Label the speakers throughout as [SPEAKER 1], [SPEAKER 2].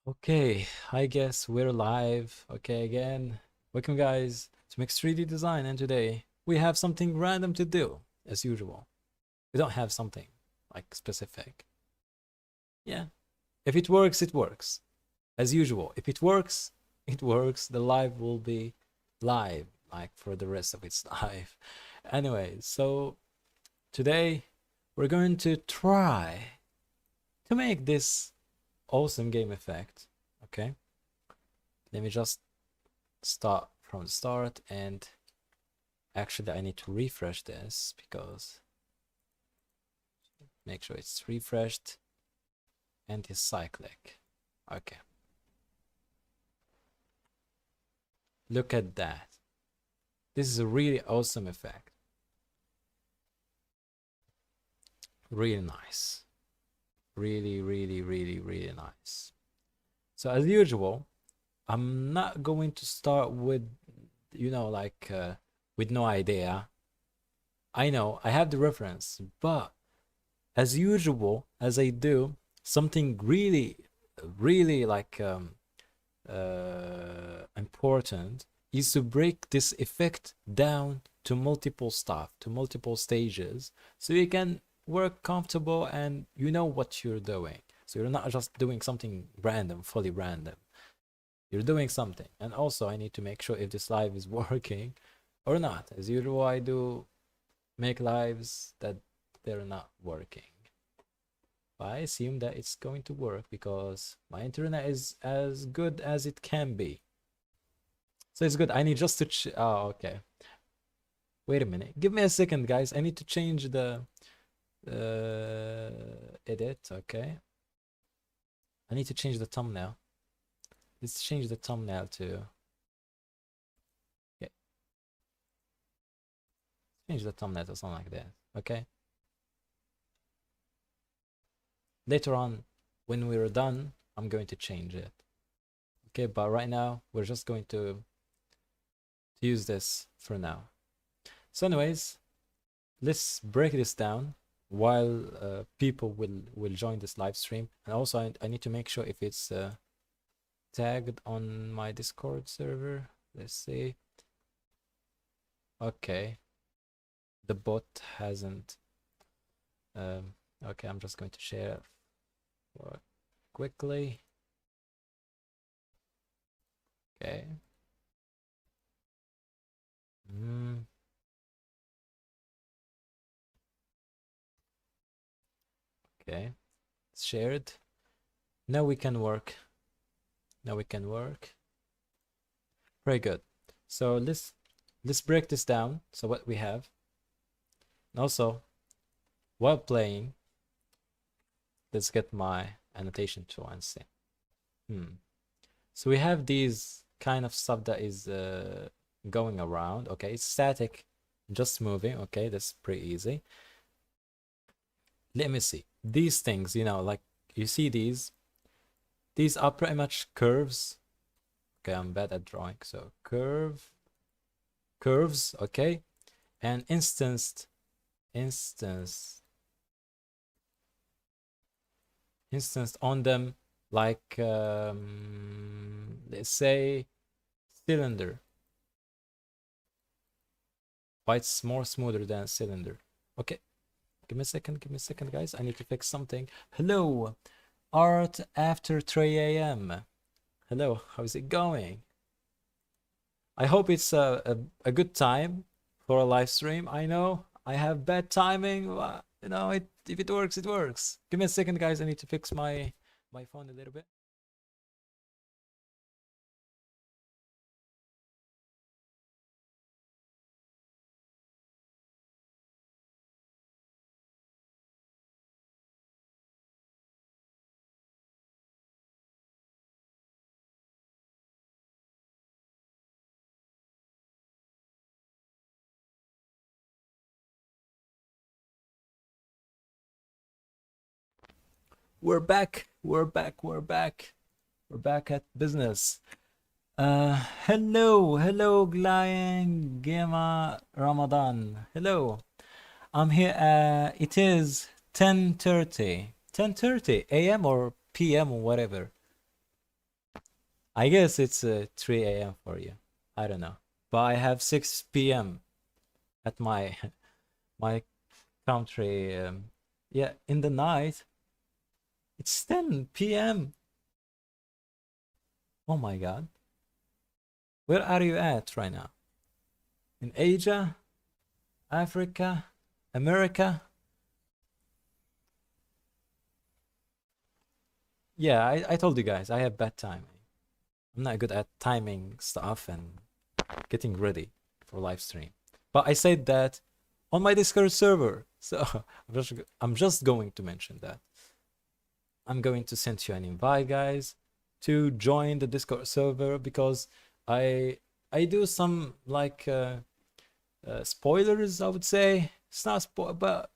[SPEAKER 1] Okay, I guess we're live. Okay, again. Welcome, guys, to Mixed 3D Design, and today we have something random to do, as usual. We don't have something like specific. Yeah, if it works, it works. As usual, if it works, it works. The live will be live, like for the rest of its life. Anyway, so today we're going to try to make this awesome game effect. Okay, let me just start from the start, and actually I need to refresh this because make sure it's refreshed and is cyclic. Okay, look at that. This is a really awesome effect. Really nice. Really nice. So as usual, I'm not going to start with, with no idea. I know I have the reference, but as usual, as I do, something really important is to break this effect down to multiple stuff, to multiple stages, so you can work comfortable and you know what you're doing. So you're not just doing something random, fully random. You're doing something. And also I need to make sure if this live is working or not. As usual, I do make lives that they're not working. But I assume that it's going to work because my internet is as good as it can be. So it's good. I need just to oh, okay. Wait a minute. Give me a second, guys. I need to change the edit. Okay. I need to change the thumbnail. Let's change the thumbnail to change the thumbnail to something like that. Okay. Later on, when we're done, I'm going to change it. Okay, but right now we're just going to use this for now. So anyways, let's break this down while people will join this live stream. And also I need to make sure if it's tagged on my Discord server. Let's see. Okay, the bot hasn't okay, I'm just going to share quickly. Okay. Okay, it's shared. Now we can work. Now we can work. Very good. So let's break this down. So what we have. And also, while playing, let's get my annotation tool and see. So we have these kind of stuff that is going around. Okay, it's static, just moving. Okay, that's pretty easy. Let me see. These things, like you see these are pretty much curves. Okay, I'm bad at drawing. So curves, okay, and instanced on them, like let's say cylinder, but it's more smoother than cylinder. Okay, give me a second, guys. I need to fix something. Hello, art after 3 a.m. Hello, how's it going? I hope it's a good time for a live stream. I know I have bad timing. If it works, it works. Give me a second, guys. I need to fix my phone a little bit. We're back. We're back. We're back at business. Hello, Glayan Gema Ramadan. Hello. I'm here. It is 10:30 a.m. or p.m. or whatever. I guess it's 3 a.m. for you. I don't know. But I have 6 p.m. at my my country. Yeah, in the night, it's 10 p.m. Oh my God. Where are you at right now? In Asia, Africa, America? Yeah, I told you guys, I have bad timing. I'm not good at timing stuff and getting ready for live stream. But I said that on my Discord server. So I'm just going to mention that. I'm going to send you an invite, guys, to join the Discord server because I I do some like spoilers, I would say. It's not but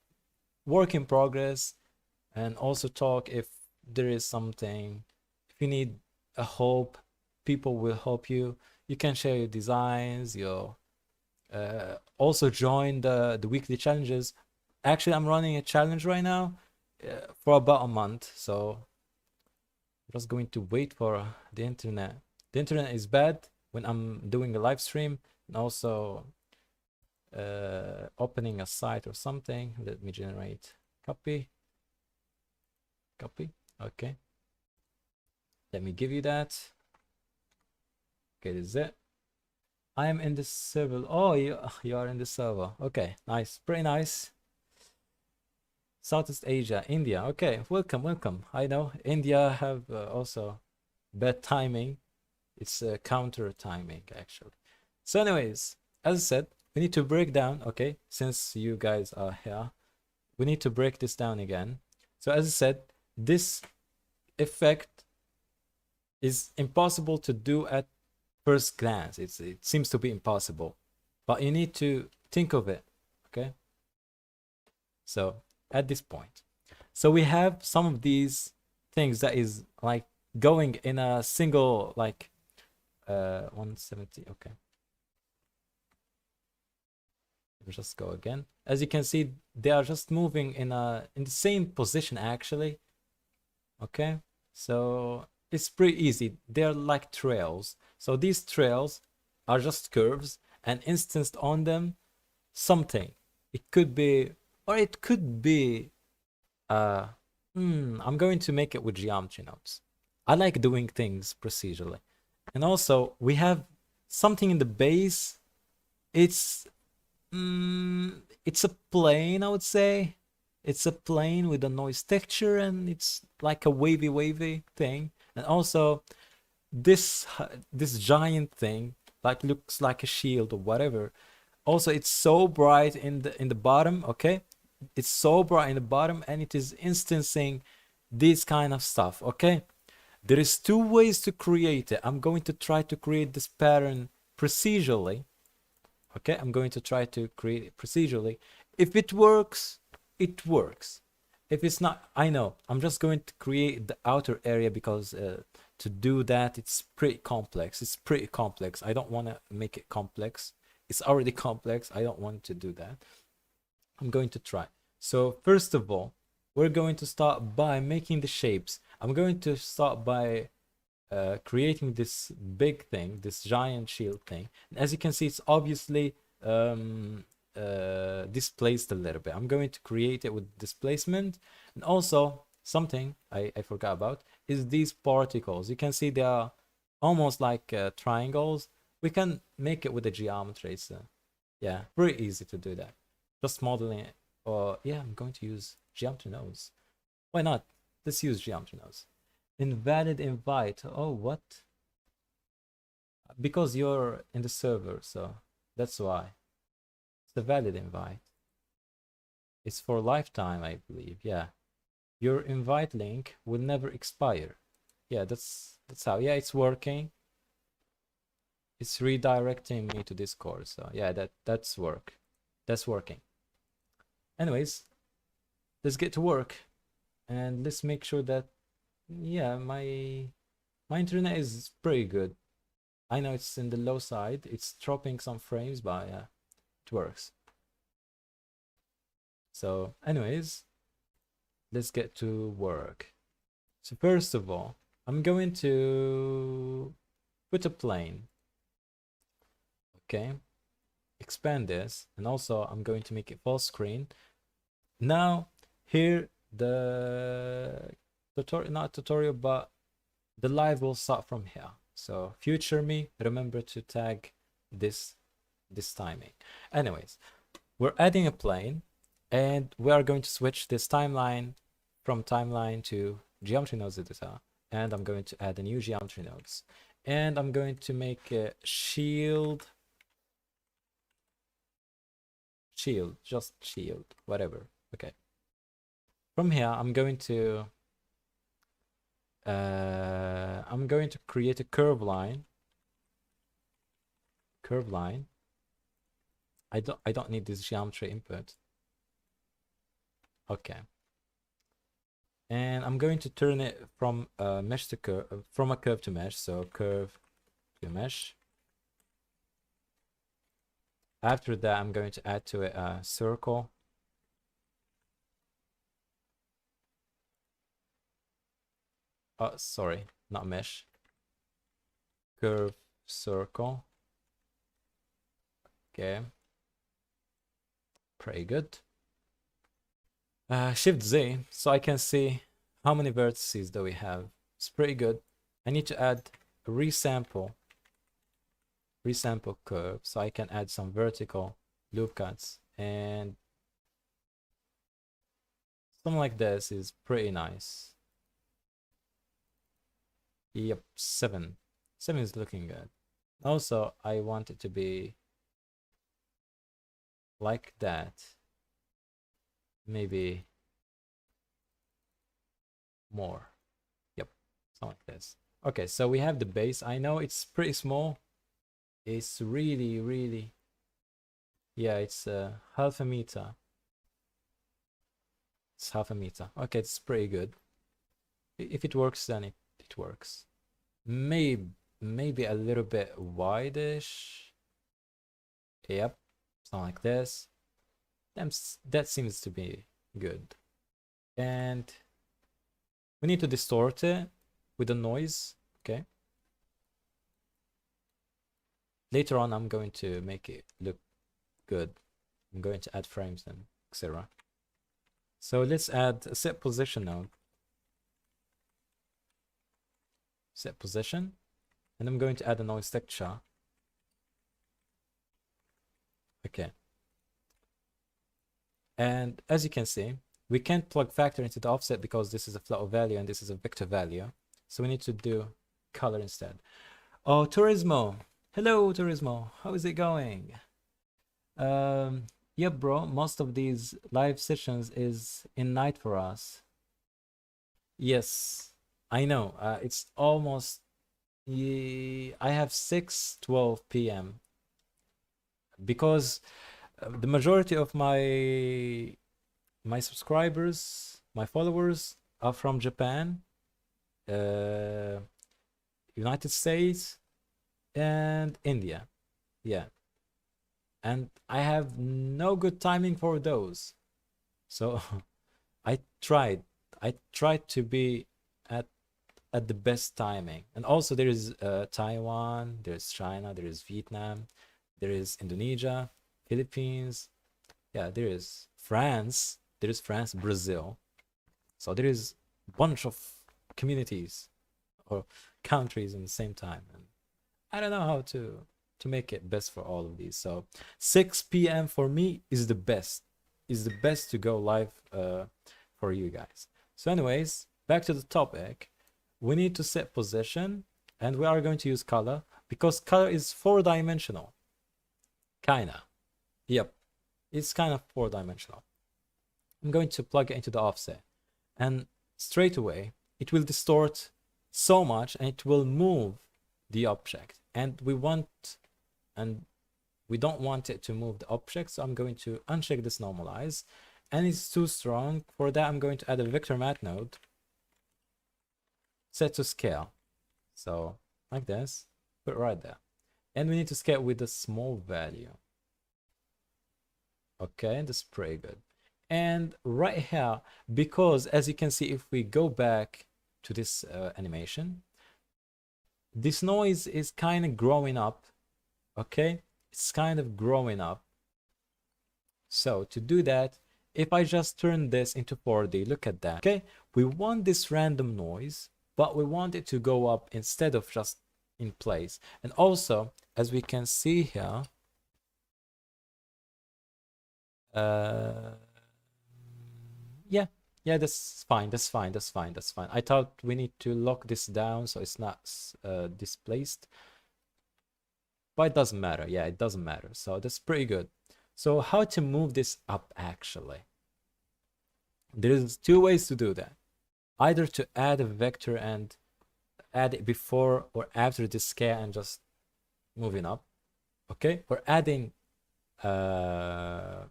[SPEAKER 1] work in progress, and also talk if there is something. If you need a hope, people will help you. You can share your designs, your also join the weekly challenges. Actually, I'm running a challenge right now for about a month, so I'm just going to wait for the internet. The internet is bad when I'm doing a live stream and also opening a site or something. Let me generate copy. Okay, let me give you that. Okay, this is it. I am in the server. Oh, you are in the server. Okay, nice, pretty nice. Southeast Asia, India. Okay, welcome. I know India have also bad timing. It's counter timing actually. So anyways, as I said, we need to break down, okay, since you guys are here, we need to break this down again. So as I said, this effect is impossible to do at first glance. It seems to be impossible, but you need to think of it, okay? So at this point, so we have some of these things that is like going in a single like 170. Okay, let's just go again. As you can see, they are just moving in the same position actually. Okay, so it's pretty easy. They're like trails. So these trails are just curves and instanced on them something. It could be, or it could be, I'm going to make it with geometry nodes. I like doing things procedurally. And also, we have something in the base. It's, it's a plane, I would say. It's a plane with a noise texture, and it's like a wavy thing. And also, this giant thing like looks like a shield or whatever. Also, it's so bright in the bottom, okay? It's so bright in the bottom, and it is instancing this kind of stuff, okay? There is two ways to create it. I'm going to try to create this pattern procedurally. Okay, I'm going to try to create it procedurally. If it works, it works. If it's not, I know. I'm just going to create the outer area because to do that, it's pretty complex. It's pretty complex. I don't want to make it complex. It's already complex. I don't want to do that. I'm going to try. So first of all, we're going to start by making the shapes. I'm going to start by creating this big thing, this giant shield thing. And as you can see, it's obviously displaced a little bit. I'm going to create it with displacement. And also something I forgot about is these particles. You can see they are almost like triangles. We can make it with the geometry. So yeah, very easy to do that. Just modeling it. Or yeah, I'm going to use geometry nodes. Why not? Let's use geometry nodes. Invalid invite. Oh, what? Because you're in the server, so that's why. It's a valid invite. It's for lifetime, I believe. Yeah. Your invite link will never expire. Yeah, that's how. Yeah, it's working. It's redirecting me to Discord. So yeah, that's working. Anyways, let's get to work. And let's make sure that yeah, my internet is pretty good. I know it's in the low side. It's dropping some frames, but yeah, it works. So anyways, let's get to work. So first of all, I'm going to put a plane. Okay, expand this, and also I'm going to make it full screen. Now here the tutorial, not tutorial, but the live will start from here. So future me, remember to tag this timing. Anyways, we're adding a plane, and we are going to switch this timeline from timeline to geometry nodes editor, and I'm going to add a new geometry nodes, and I'm going to make a shield, just shield, whatever. Okay, from here I'm going to create a curve line. I don't need this geometry input. Okay, and I'm going to turn it from mesh to curve, from a curve to mesh. So curve to mesh. After that, I'm going to add to it a circle. Oh, sorry, not mesh. Curve, circle. Okay, pretty good. Shift Z, so I can see how many vertices do we have. It's pretty good. I need to add a resample curve, so I can add some vertical loop cuts, and something like this is pretty nice. Yep, 7 is looking good. Also, I want it to be like that, maybe more. Yep, something like this. Okay, so we have the base. I know it's pretty small. It's really, yeah, it's half a meter. It's half a meter. Okay, it's pretty good. If it works, then it works. Maybe a little bit wideish. Yep, something like this. That seems to be good. And we need to distort it with the noise. Okay. Later on, I'm going to make it look good. I'm going to add frames and etc. So let's add a set position node. Set position. And I'm going to add a noise texture. Okay. And as you can see, we can't plug factor into the offset because this is a float value and this is a vector value. So we need to do color instead. Oh, Turismo. Hello, Turismo. How is it going? Yeah, bro. Most of these live sessions is in night for us. Yes, I know. It's almost. I have 6:12 p.m. because the majority of my subscribers, my followers are from Japan, United States, and India. Yeah. And I have no good timing for those. So I tried. I tried to be at the best timing. And also there is Taiwan, there's China, there is Vietnam, there is Indonesia, Philippines. Yeah, there is France. There is France, Brazil. So there is a bunch of communities or countries in the same time. And I don't know how to make it best for all of these. So 6 p.m. for me is the best. Is the best to go live for you guys. So anyways, back to the topic. We need to set position, and we are going to use color because color is 4-dimensional. Kinda. Yep. It's kind of 4-dimensional. I'm going to plug it into the offset, and straight away it will distort so much and it will move the object, and we don't want it to move the object. So I'm going to uncheck this normalize, and it's too strong. For that, I'm going to add a vector matte node, set to scale, so like this, put it right there, and we need to scale with a small value. Okay, that's pretty good. And right here, because as you can see, if we go back to this animation, this noise is kind of growing up. Okay, it's kind of growing up. So to do that, if I just turn this into 4D, look at that. Okay, we want this random noise, but we want it to go up instead of just in place. And also, as we can see here, yeah, that's fine, that's fine, that's fine, that's fine. I thought we need to lock this down so it's not displaced, but it doesn't matter. Yeah, it doesn't matter. So that's pretty good. So how to move this up actually? There's two ways to do that. Either to add a vector and add it before or after this scale and just moving up, okay? Or adding the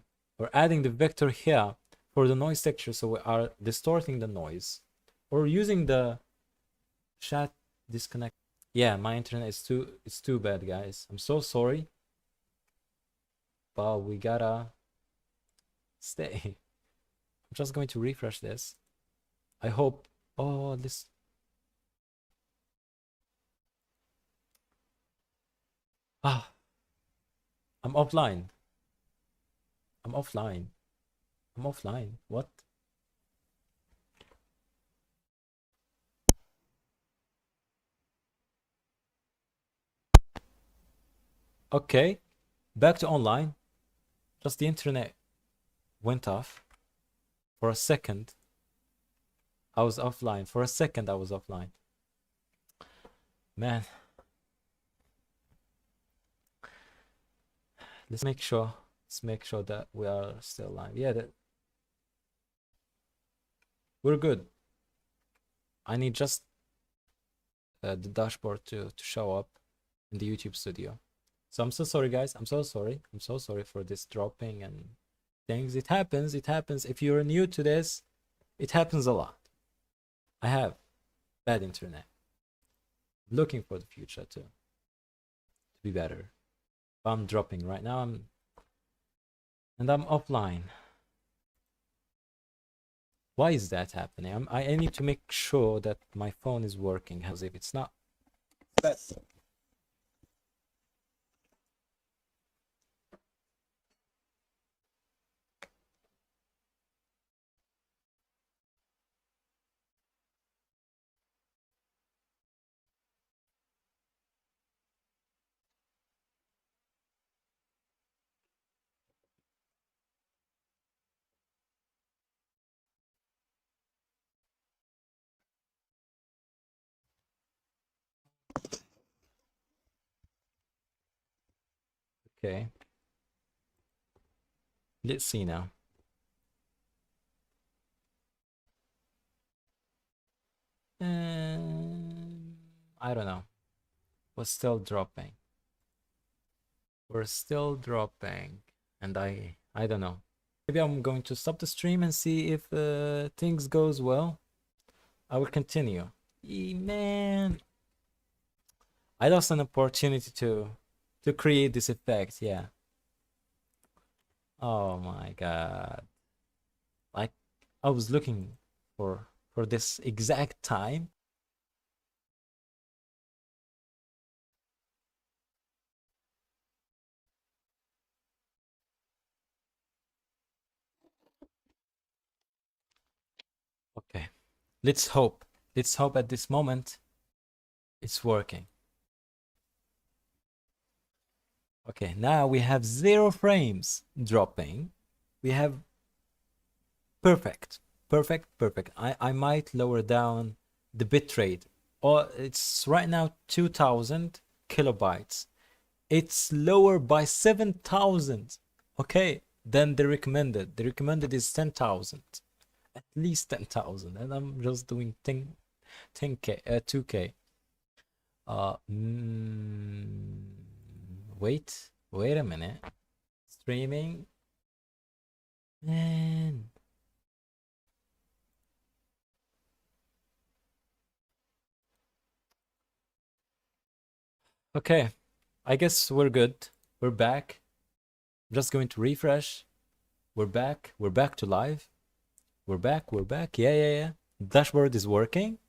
[SPEAKER 1] vector here for the noise texture, so we are distorting the noise, or using the chat disconnect. Yeah, my internet is too bad, guys. I'm so sorry, but we gotta stay. I'm just going to refresh this. I hope. Oh, this. Ah, I'm offline. I'm offline. I'm offline. What? Okay, back to online. Just the internet went off for a second. I was offline. For a second, I was offline. Man, let's make sure. Let's make sure that we are still live. Yeah, that we're good. I need just the dashboard to show up in the YouTube studio. So I'm so sorry, guys. I'm so sorry. I'm so sorry for this dropping and things. It happens. It happens. If you're new to this, it happens a lot. I have bad internet. Looking for the future to be better. But I'm dropping right now. I'm offline. Why is that happening? I need to make sure that my phone is working. As if it's not. But okay. Let's see now. I don't know. We're still dropping. We're still dropping. And I don't know. Maybe I'm going to stop the stream and see if things goes well. I will continue. Man, I lost an opportunity to create this effect. Yeah. Oh my god. Like I was looking for this exact time. Okay. Let's hope. Let's hope at this moment it's working. Okay, now we have 0 frames dropping. We have perfect. Perfect. I might lower down the bitrate. Or it's right now 2000 kilobytes. It's lower by 7,000. Okay, than the recommended. The recommended is 10,000. At least 10,000. And I'm just doing 10k, 2k. Wait a minute. Streaming. Man. Okay, I guess we're good. We're back. I'm just going to refresh. We're back. We're back to live. We're back. Yeah. Dashboard is working.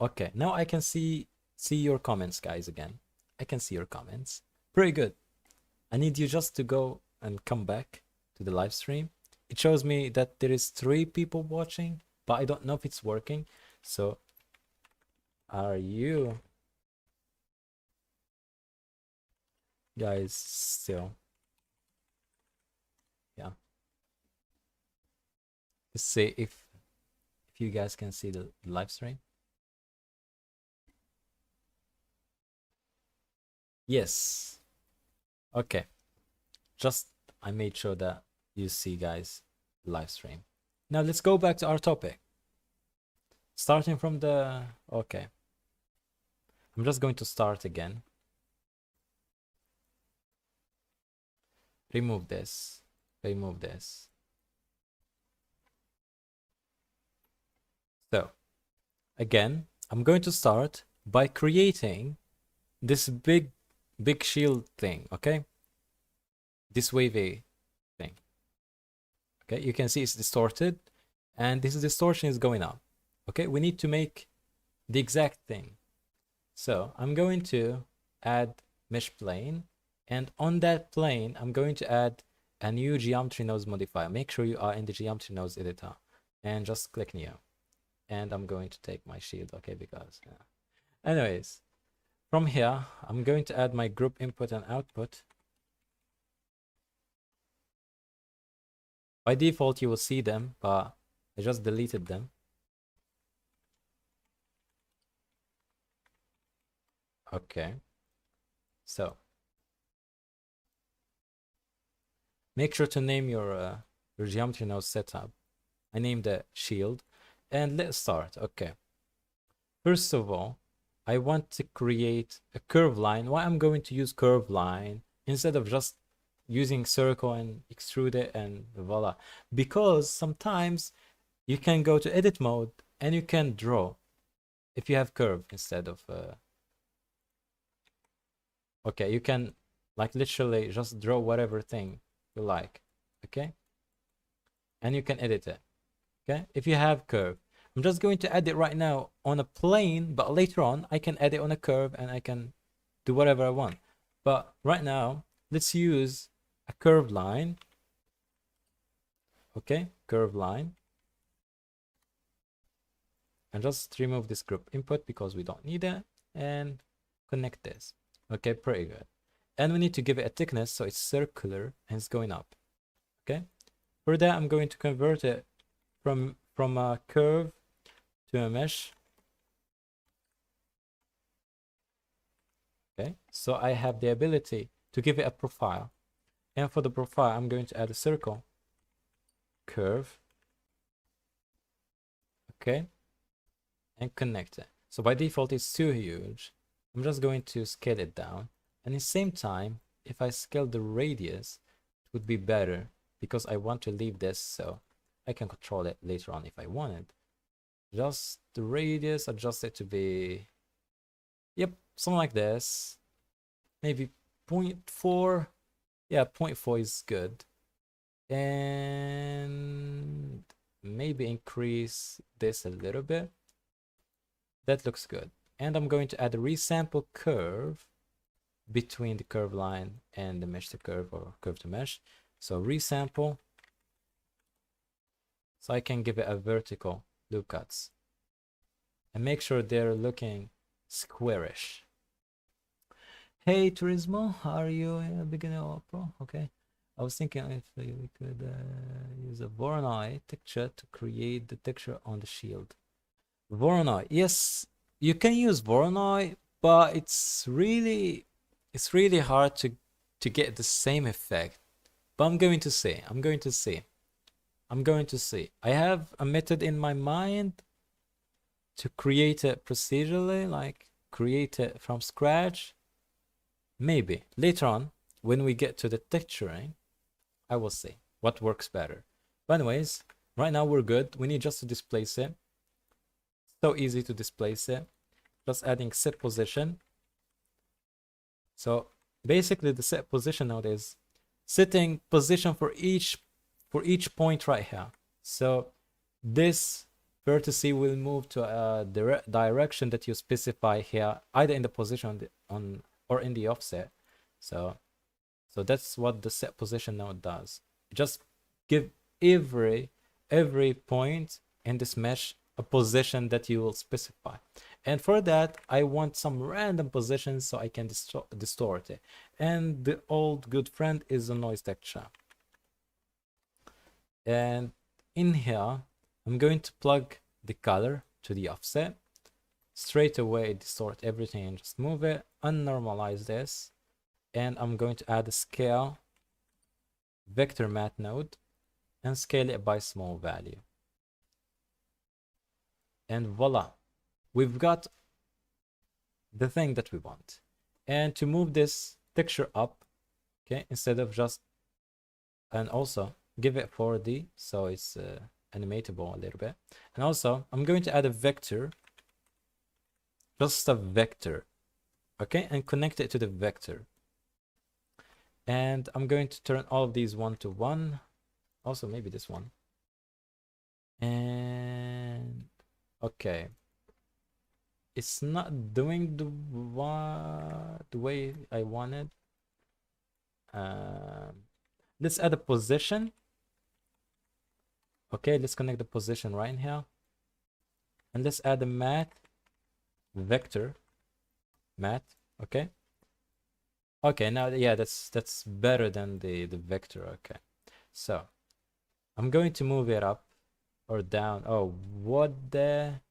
[SPEAKER 1] Okay, now I can see your comments, guys, again. I can see your comments. Pretty good. I need you just to go and come back to the live stream. It shows me that there is 3 people watching, but I don't know if it's working. So are you guys still? Yeah. Let's see if you guys can see the live stream. Yes. Okay. Just I made sure that you see, guys, live stream. Now let's go back to our topic. Starting from the okay. I'm just going to start again. Remove this. Remove this. So again, I'm going to start by creating this big shield thing, okay? This wavy thing. Okay, you can see it's distorted, and this distortion is going up. Okay, we need to make the exact thing. So I'm going to add mesh plane, and on that plane, I'm going to add a new geometry nodes modifier. Make sure you are in the geometry nodes editor, and just click new. And I'm going to take my shield, okay, because anyways, from here, I'm going to add my group input and output. By default, you will see them, but I just deleted them. Okay. So make sure to name your geometry node setup. I named the shield, and let's start. Okay. First of all, I want to create a curve line. Why I'm going to use curve line instead of just using circle and extrude it and voila? Because sometimes you can go to edit mode and you can draw if you have curve instead of okay, you can like literally just draw whatever thing you like, okay, and you can edit it, okay, if you have curve. I'm just going to add it right now on a plane, but later on I can add it on a curve and I can do whatever I want. But right now, let's use a curved line. Okay, curved line. And just remove this group input because we don't need it. And connect this. Okay, pretty good. And we need to give it a thickness so it's circular and it's going up. Okay. For that, I'm going to convert it from a curve to a mesh. Okay, so I have the ability to give it a profile. And for the profile, I'm going to add a circle, curve, okay, and connect it. So by default, it's too huge. I'm just going to scale it down. And at the same time, if I scale the radius, it would be better because I want to leave this so I can control it later on if I wanted. Just the radius, adjust it to be, yep, something like this. Maybe 0.4. Yeah, 0.4 is good. And maybe increase this a little bit. That looks good. And I'm going to add a resample curve between the curve line and the mesh to curve or curve to mesh. So resample. So I can give it a vertical loop cuts. And make sure they're looking squarish. Hey Turismo, are you a beginner or pro? Okay. I was thinking if we could use a Voronoi texture to create the texture on the shield. Voronoi, yes, you can use Voronoi, but it's really hard to get the same effect. But I'm going to see. I have a method in my mind to create it procedurally, like create it from scratch. Maybe later on when we get to the texturing, I will see what works better. But anyways, right now we're good. We need just to displace it. So easy to displace it. Just adding set position. So basically the set position node is setting position for each point right here. So this vertice will move to a direction that you specify here, either in the position on or in the offset. So that's what the set position node does. Just give every point in this mesh a position that you will specify. And for that, I want some random positions so I can distort it. And the old good friend is a noise texture. And in here, I'm going to plug the color to the offset. Straight away, distort everything and just move it. Unnormalize this. And I'm going to add a scale vector math node and scale it by small value. And voila, we've got the thing that we want. And to move this texture up, okay, instead of just, and also give it 4D so it's animatable a little bit. And also I'm going to add a vector, just a vector, okay, and connect it to the vector. And I'm going to turn all of these 1 to 1, also maybe this one. And okay, it's not doing the way I wanted. Let's add a position. Okay, let's connect the position right in here. And let's add a math vector math. Okay. Okay, now yeah, that's better than the vector. Okay. So I'm going to move it up or down. Oh, what the?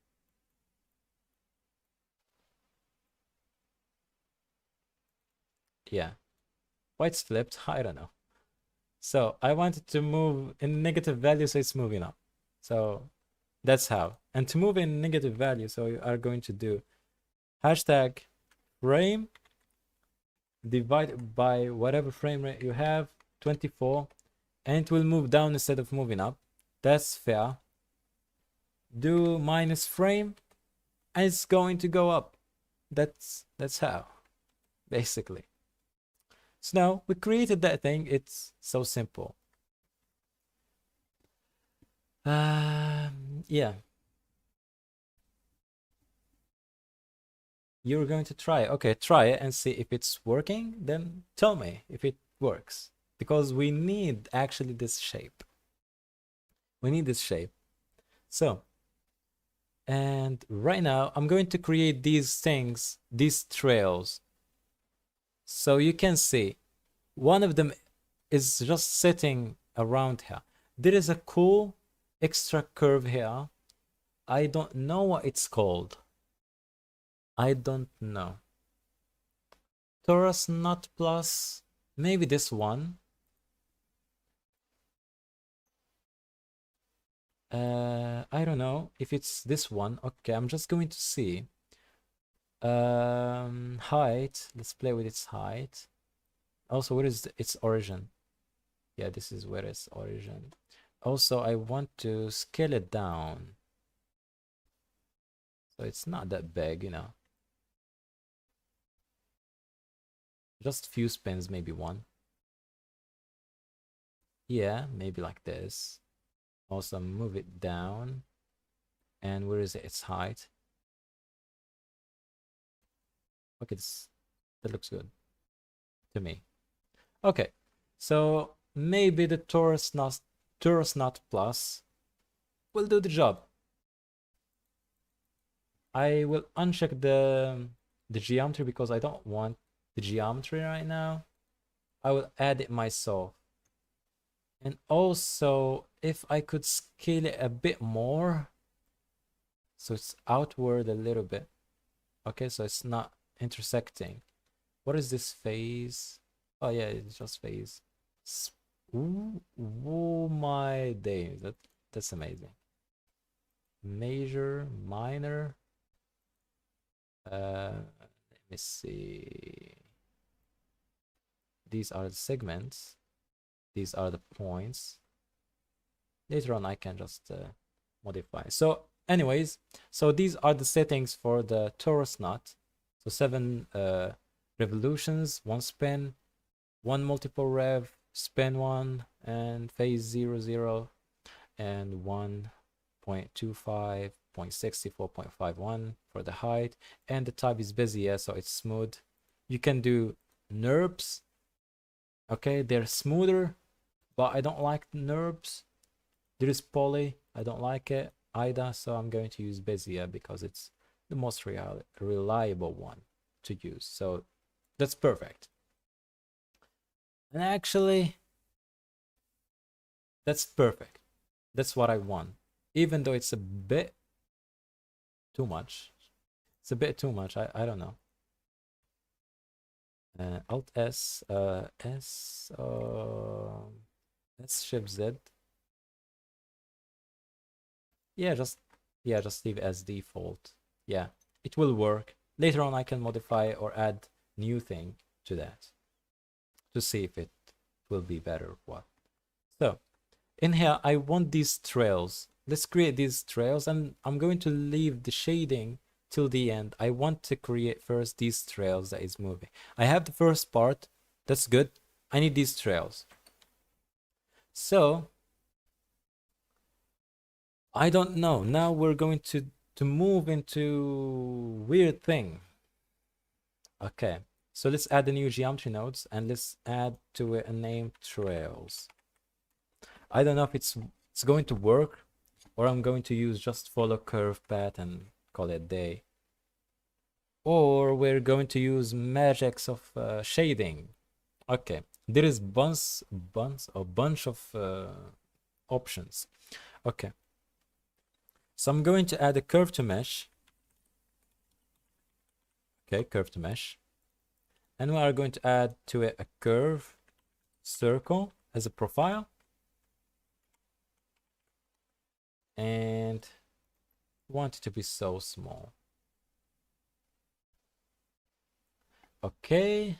[SPEAKER 1] Yeah. Why it's flipped? I don't know. So I wanted to move in negative value, so it's moving up. So that's how. And to move in negative value, so you are going to do hashtag frame divided by whatever frame rate you have, 24, and it will move down instead of moving up. That's fair. Do minus frame, and it's going to go up. That's how, basically. So now we created that thing. It's so simple. Yeah. You're going to try. Okay, try it and see if it's working. Then tell me if it works. Because we need actually this shape. We need this shape. So, and right now I'm going to create these things, these trails. So you can see one of them is just sitting around here. There is a cool extra curve here. I don't know what it's called. I don't know. Torus Nut Plus, maybe this one. I don't know if it's this one. Okay, I'm just going to see. Height, let's play with its height. Also, where is its origin? Yeah, this is where its origin. Also, I want to scale it down. So it's not that big, you know. Just few spins, maybe one. Yeah, maybe like this. Also move it down. And where is its height? Okay, that looks good to me. Okay, so maybe the Torus Nut Plus will do the job. I will uncheck the geometry because I don't want the geometry right now. I will add it myself. And also, if I could scale it a bit more, so it's outward a little bit. Okay, so it's not intersecting. What is this phase? Oh yeah, it's just phase. Ooh, oh my day, that's amazing. Major, minor. Let me see. These are the segments. These are the points. Later on, I can just modify. So anyways, so these are the settings for the torus knot. So 7 revolutions, 1 spin, 1 multiple rev, spin 1, and phase 0, 0, and 1 0.25, 0.64, 0.51 for the height, and the type is Bezier, so it's smooth. You can do NURBS. Okay, they're smoother, but I don't like NURBS. There is Poly, I don't like it either, so I'm going to use Bezier because it's the most reliable one to use. So that's perfect. And actually, that's perfect. That's what I want. Even though it's a bit too much. It's a bit too much. I don't know. Alt S, S Shift Z. Yeah, just leave as default. Yeah, it will work. Later on, I can modify or add new thing to that to see if it will be better or what. So in here, I want these trails. Let's create these trails, and I'm going to leave the shading till the end. I want to create first these trails that is moving. I have the first part. That's good. I need these trails. So I don't know. Now we're going to move into weird thing. Okay. So let's add the new geometry nodes and let's add to it a name trails. I don't know if it's going to work, or I'm going to use just follow curve path and call it day. Or we're going to use magics of shading. Okay, there is a bunch of options. Okay, so I'm going to add a curve to mesh. Okay, curve to mesh. And we are going to add to it a curve circle as a profile. And want it to be so small. Okay.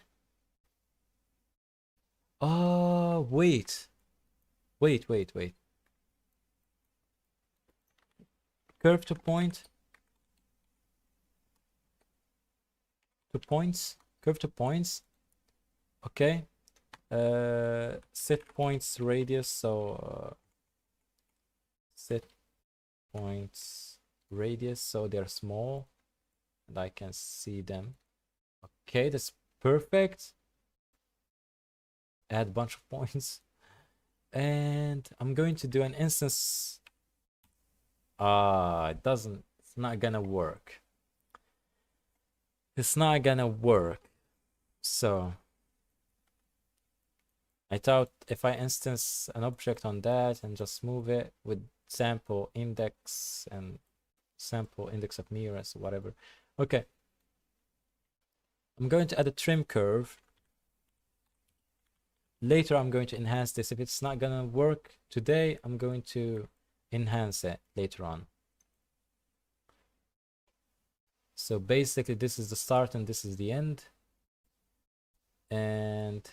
[SPEAKER 1] Oh, wait. Wait. Curve to point. To points. Curve to points. Okay. Set points radius. So set points radius. So they're small. And I can see them. Okay, that's perfect. Add a bunch of points. And I'm going to do an instance. It's not gonna work. It's not gonna work. So I thought if I instance an object on that and just move it with sample index and sample index of nearest, whatever. Okay. I'm going to add a trim curve. Later, I'm going to enhance this. If it's not gonna work today, I'm going to enhance it later on. So basically, this is the start and this is the end. And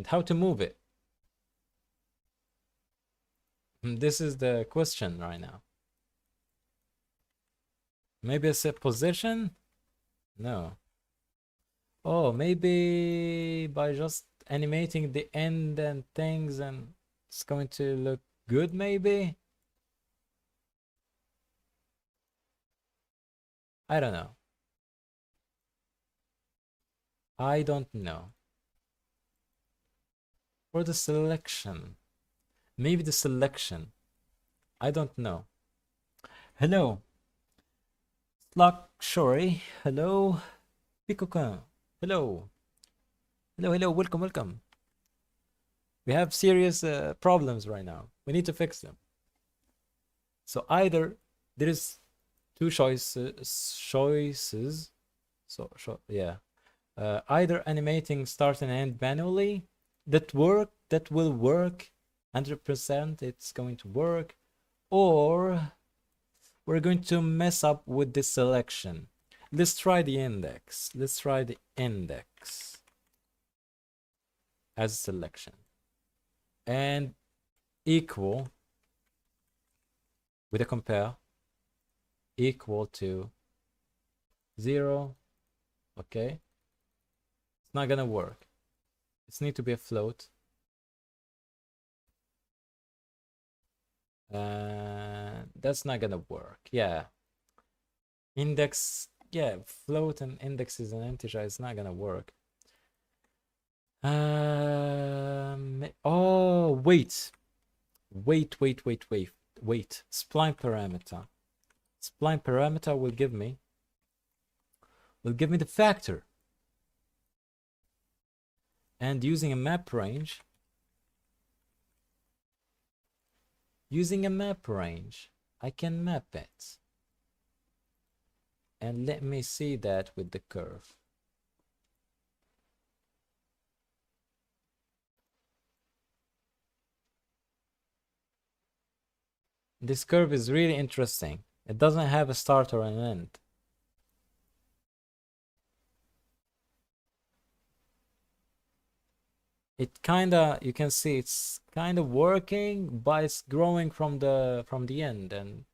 [SPEAKER 1] how to move it? This is the question right now. Maybe a set position? No. Oh, maybe by just animating the end and things, and it's going to look good, maybe? I don't know. I don't know. For the selection. Maybe the selection. I don't know. Hello. Luxury. Hello. Pikokan. Hello. Hello. Welcome. We have serious problems right now. We need to fix them. So either there is two choices. So yeah. Either animating start and end manually, that will work 100%, it's going to work, or we're going to mess up with the selection. Let's try the index. Let's try the index as selection and equal with a compare equal to 0. Okay, it's not gonna work. It's need to be a float. That's not gonna work. Yeah. Index, yeah, float and index is an integer. It's not gonna work. Oh, wait. Wait. Spline parameter. Spline parameter will give me the factor. And using a map range, I can map it. And let me see that with the curve. This curve is really interesting. It doesn't have a start or an end. It kinda, you can see it's kind of working, but it's growing from the end, and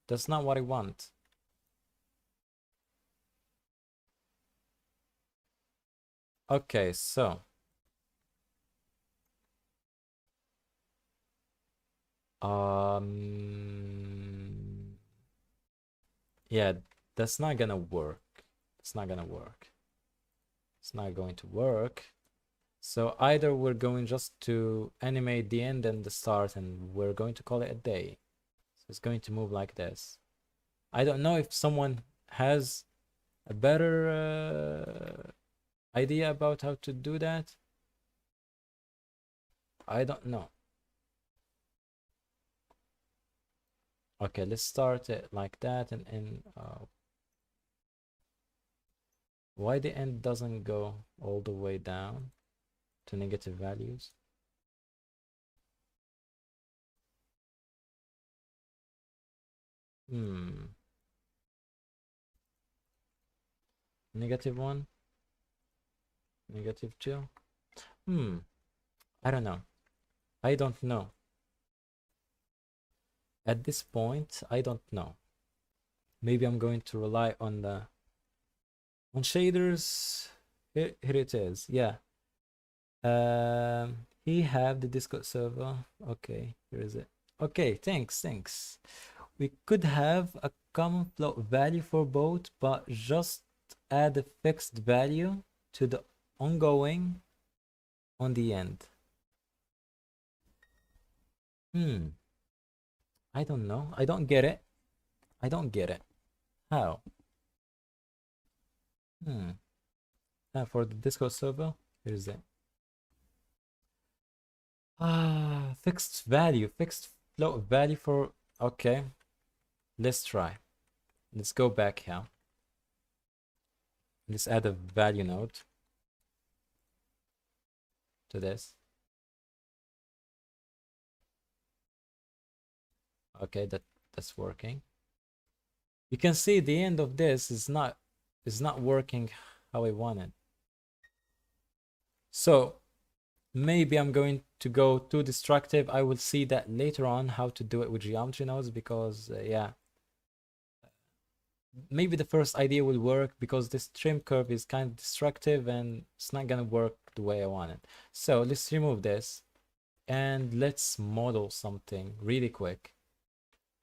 [SPEAKER 1] that's not what I want. Okay, so yeah, that's not gonna work. It's not gonna work. It's not going to work. So either we're going just to animate the end and the start, and we're going to call it a day. So it's going to move like this. I don't know if someone has a better idea about how to do that. I don't know. Okay, let's start it like that, and why the end doesn't go all the way down to negative values? Negative one, negative two. I don't know. I don't know. At this point, I don't know. Maybe I'm going to rely on the shaders. Here it is. Yeah. He have the Discord server. Okay, here is it. Okay, thanks. We could have a common float value for both, but just add a fixed value to the ongoing on the end. I don't know. I don't get it. How? For the Discord server, here's it. Fixed float value for, okay. Let's try. Let's go back here. Let's add a value node to this. Okay, that's working. You can see the end of this is not working how I wanted. So maybe I'm going to go too destructive. I will see that later on how to do it with geometry nodes, because yeah, maybe the first idea will work, because this trim curve is kind of destructive and it's not gonna work the way I want it. So let's remove this and let's model something really quick.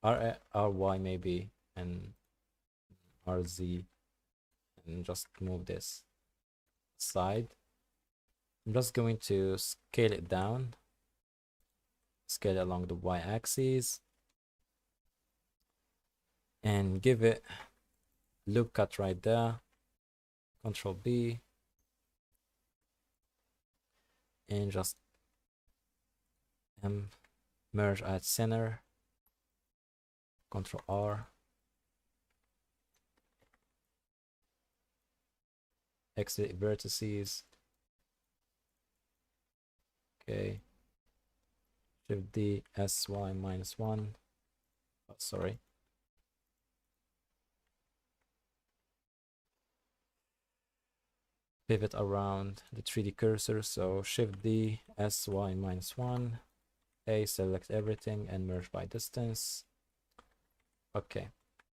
[SPEAKER 1] RY maybe, and RZ, and just move this side. I'm just going to scale it down, scale it along the y-axis, and give it loop cut right there. Control B, and just merge at center. Control R, exit vertices. Okay, Shift D, SY -1. Oh, sorry. Pivot around the 3D cursor, so Shift D, SY -1. A, select everything and merge by distance. Okay,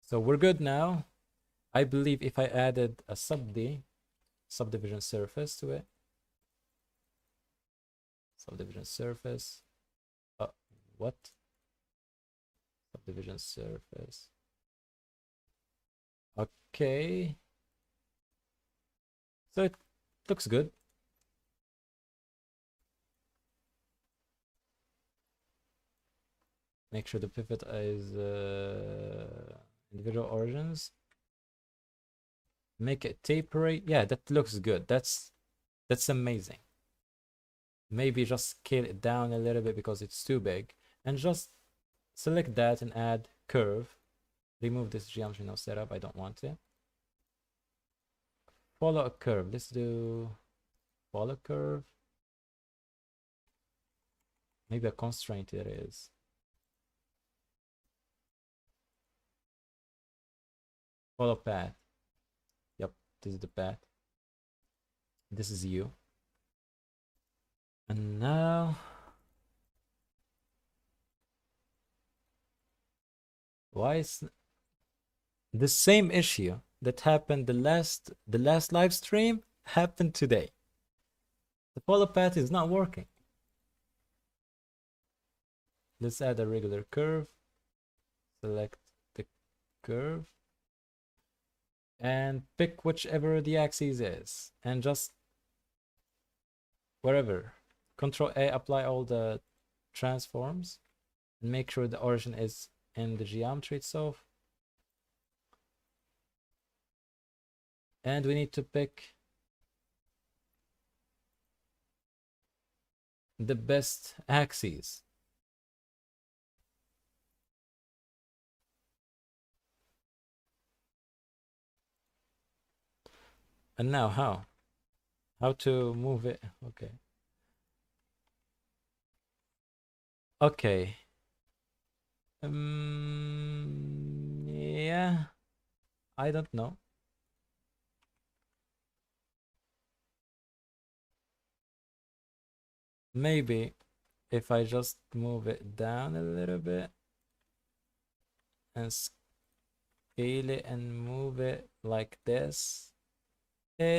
[SPEAKER 1] so we're good now. I believe if I added a subdivision surface to it, subdivision surface, what? Subdivision surface. Okay. So it looks good. Make sure the pivot is individual origins. Make it tapery. Yeah, that looks good. That's amazing. Maybe just scale it down a little bit because it's too big. And just select that and add curve. Remove this geometry no setup. I don't want it. Follow a curve. Let's do follow curve. Maybe a constraint it is. Follow path. Yep, this is the path. This is you. And now, why is the same issue that happened the last live stream happened today? The follow path is not working. Let's add a regular curve. Select the curve and pick whichever the axis is, and just wherever. Control A, apply all the transforms and make sure the origin is in the geometry itself. And we need to pick the best axes. And now how? How to move it? Okay. Okay. Yeah. I don't know. Maybe if I just move it down a little bit and scale it and move it like this. Yep.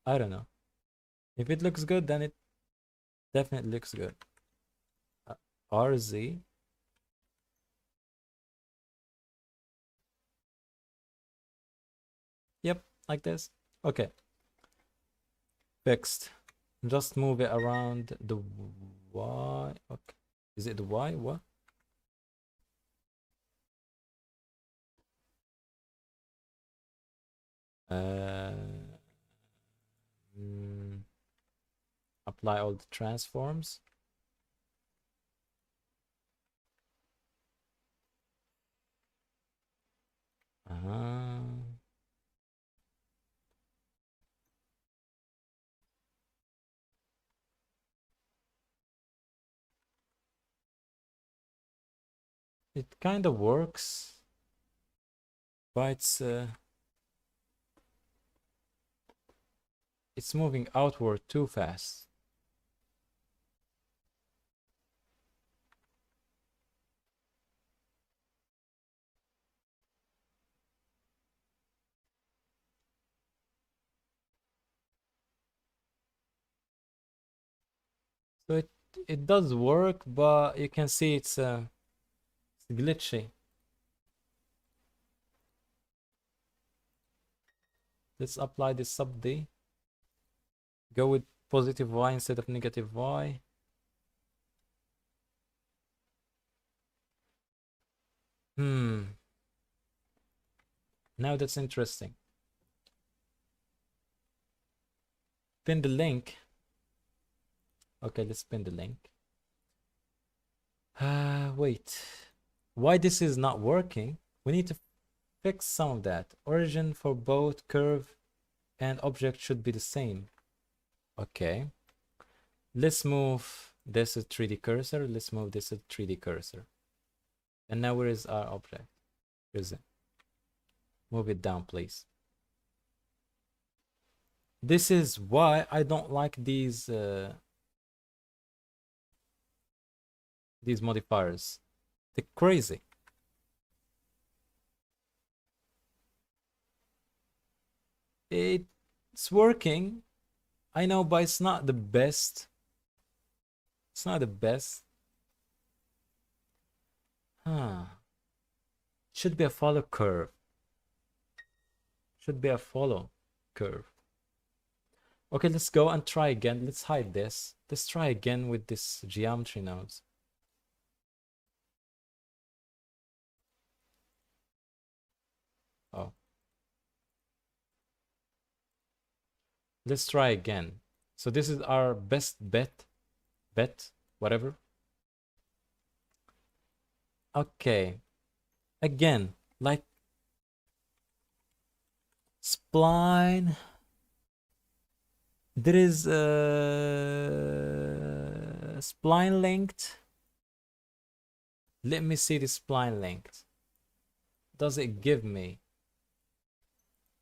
[SPEAKER 1] I don't know. If it looks good, then it definitely looks good. RZ. Yep, like this. Okay. Fixed. Just move it around the Y. Okay. Is it the Y? What? Uh, Apply all the transforms. It kind of works, but it's moving outward too fast. So it does work, but you can see it's glitchy. Let's apply this sub D. Go with positive Y instead of negative Y. Now that's interesting. Pin the link. Okay, let's pin the link. Wait. Why this is not working? We need to fix some of that. Origin for both curve and object should be the same. Okay. Let's move this to 3D cursor. Let's move this to 3D cursor. And now where is our object? Where is it? Move it down, please. This is why I don't like these modifiers. They're crazy. It's working, I know, but it's not the best. It's not the best. Huh. Should be a follow curve. Should be a follow curve. Okay, let's go and try again. Let's hide this. Let's try again with this geometry nodes. Oh. Let's try again. So this is our best bet, whatever. Okay. Again, like spline. There is spline linked. Let me see the spline linked. Does it give me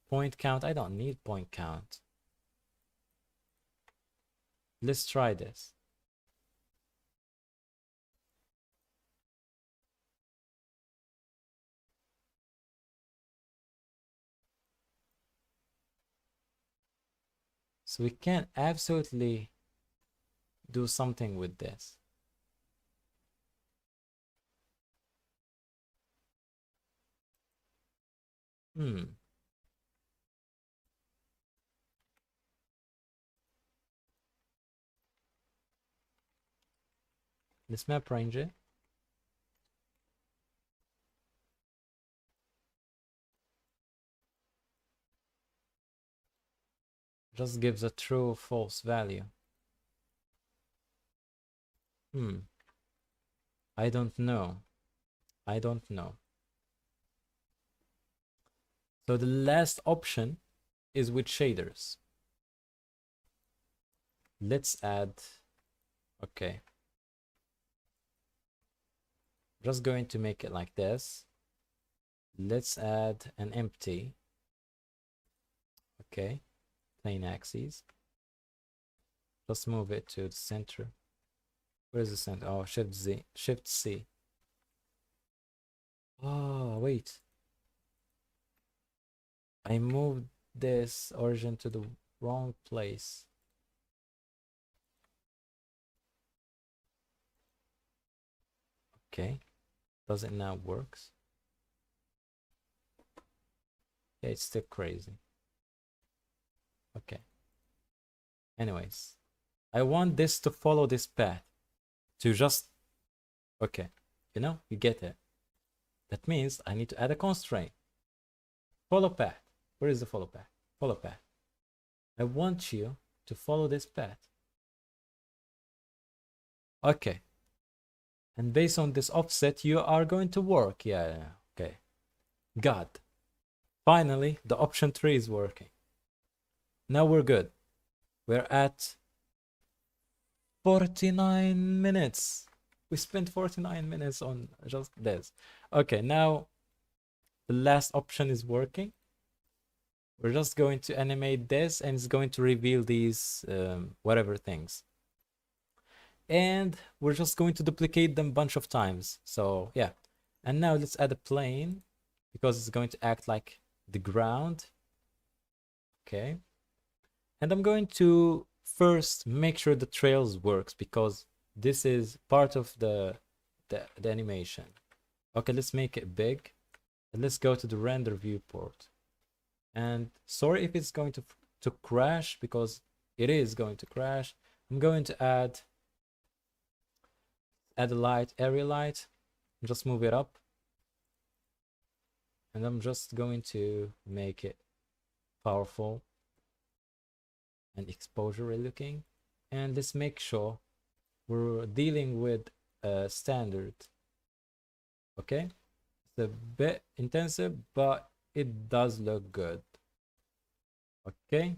[SPEAKER 1] point count? I don't need point count. Let's try this. So we can absolutely do something with this. Let's map range it. Just gives a true or false value. I don't know. I don't know. So the last option is with shaders. Let's add, okay. Just going to make it like this. Let's add an empty. Okay, plane axis. Just move it to the center. Where is the center? Oh, Shift Z, Shift C. Oh, wait. I moved this origin to the wrong place. Okay, does it now works? Yeah, it's still crazy. Okay. Anyways, I want this to follow this path. To just, okay, you know, you get it. That means I need to add a constraint. Follow path. Where is the follow path? Follow path. I want you to follow this path. Okay. And based on this offset, you are going to work. Yeah, okay. God. Finally, the option 3 is working. Now we're good. We're at 49 minutes. We spent 49 minutes on just this. Okay, now the last option is working. We're just going to animate this and it's going to reveal these whatever things. And we're just going to duplicate them a bunch of times. So yeah. And now let's add a plane because it's going to act like the ground. Okay. And I'm going to first make sure the trails works because this is part of the animation. Okay, let's make it big. And let's go to the render viewport. And sorry if it's going to crash because it is going to crash. I'm going to add a light, area light, and just move it up. And I'm just going to make it powerful and exposure looking. And let's make sure we're dealing with a standard. Okay, it's a bit intensive, but it does look good. Okay,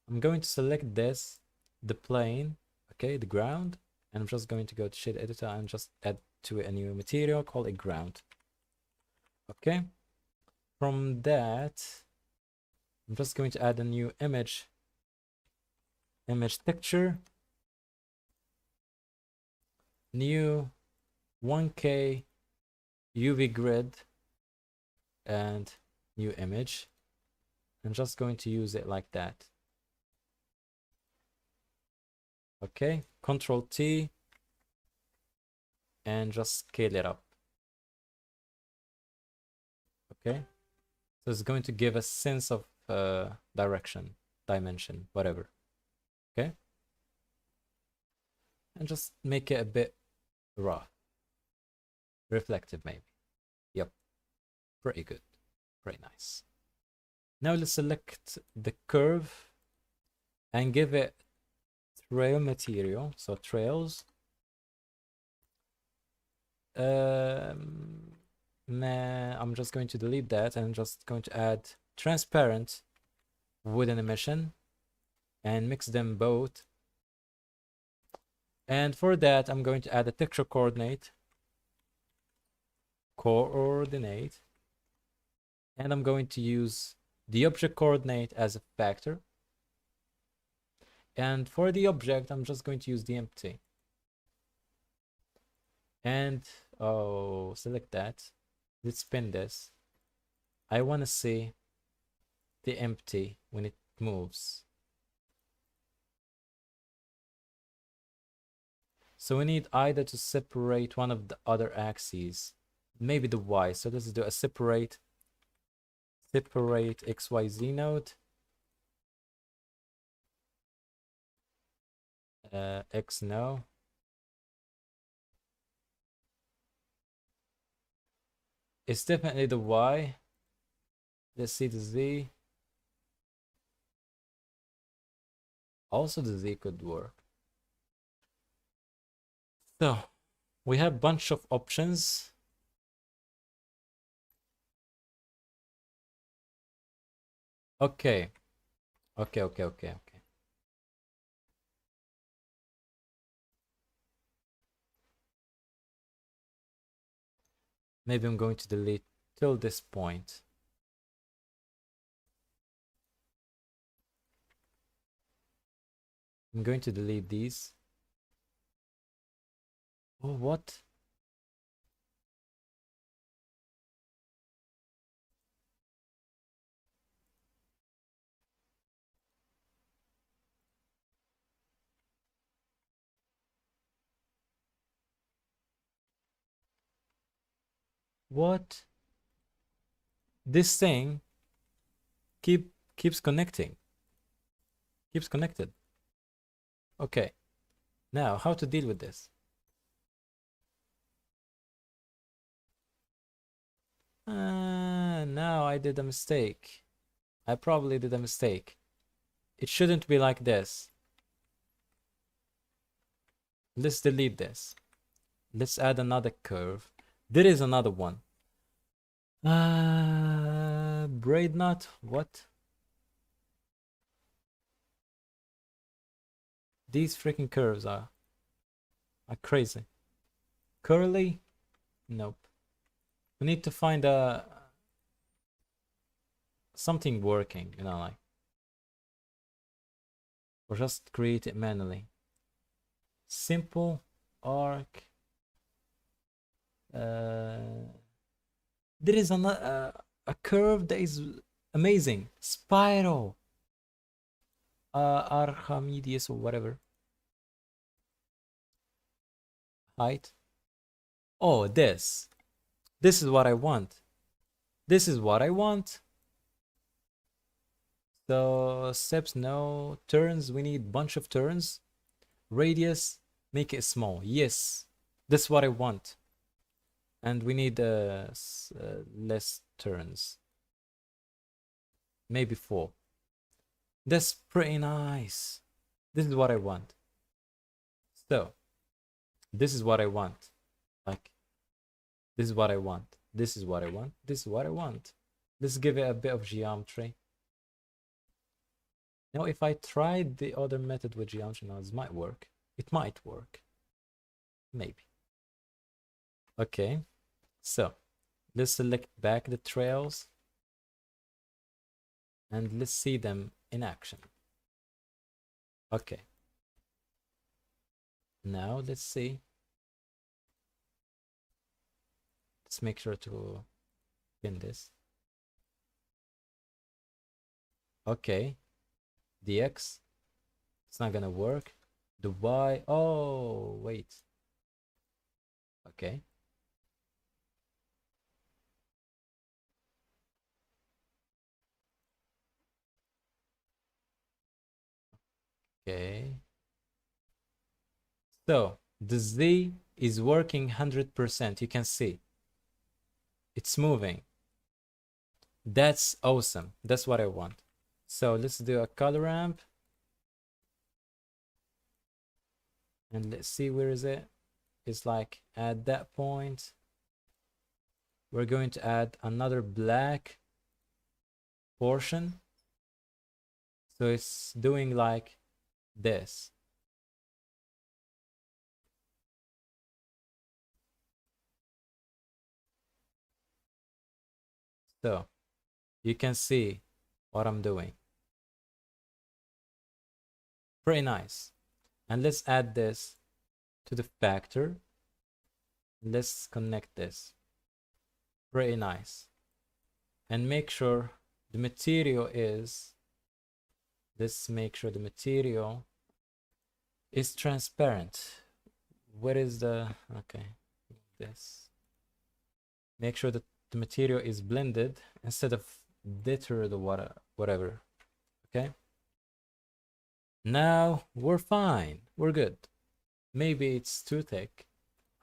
[SPEAKER 1] I'm going to select this, the plane, okay, the ground, and I'm just going to go to shade editor and just add to a new material, call it ground. Okay, from that I'm just going to add a new image texture, new 1K UV grid, and new image. I'm just going to use it like that. Okay, Control T and just scale it up. Okay, so it's going to give a sense of direction, dimension, whatever. Okay, and just make it a bit raw, reflective maybe. Yep, pretty good, pretty nice. Now let's select the curve and give it trail material. So trails. Man, I'm just going to delete that and just going to add transparent wooden emission and mix them both. And for that, I'm going to add a texture coordinate. And I'm going to use the object coordinate as a factor. And for the object, I'm just going to use the empty. And select that. Let's spin this. I want to see the empty when it moves. So we need either to separate one of the other axes, maybe the Y. So let's do a separate XYZ node. X no. It's definitely the Y. Let's see the Z. Also the Z could work. So we have a bunch of options. Okay. Okay. Maybe I'm going to delete till this point. I'm going to delete these. Oh, what? What? This thing keeps connecting. Keeps connected. Okay. Now, how to deal with this? Now I did a mistake. I probably did a mistake. It shouldn't be like this. Let's delete this. Let's add another curve. There is another one. Braid knot. What? These freaking curves are crazy. Curly? Nope. We need to find something working, like, or just create it manually. Simple arc. There is a curve that is amazing. Spiral. Archimedes or whatever. Height. Oh, this is what I want. This is what I want. So steps, no. Turns, we need bunch of turns. Radius, make it small. Yes, that's what I want. And we need less turns. Maybe 4. That's pretty nice. This is what I want. So this is what I want. Like, this is what I want. This is what I want. This is what I want. Let's give it a bit of geometry. Now, if I tried the other method with geometry nodes, might work. It might work. Maybe. Okay. So let's select back the trails and let's see them in action. Okay. Now let's see. Let's make sure to pin this. Okay. DX. It's not gonna work. The Y. Oh, wait. Okay. Okay. So the Z is working 100%. You can see it's moving. That's awesome. That's what I want. So let's do a color ramp. And let's see where is it. It's like at that point, we're going to add another black portion. So it's doing like this. So you can see what I'm doing. Pretty nice. And let's add this to the factor. Let's connect this. Pretty nice. And make sure the material is, let's make sure the material is transparent. What is the, okay, this. Make sure that the material is blended instead of dittered or whatever. Okay. Now we're fine. We're good. Maybe it's too thick.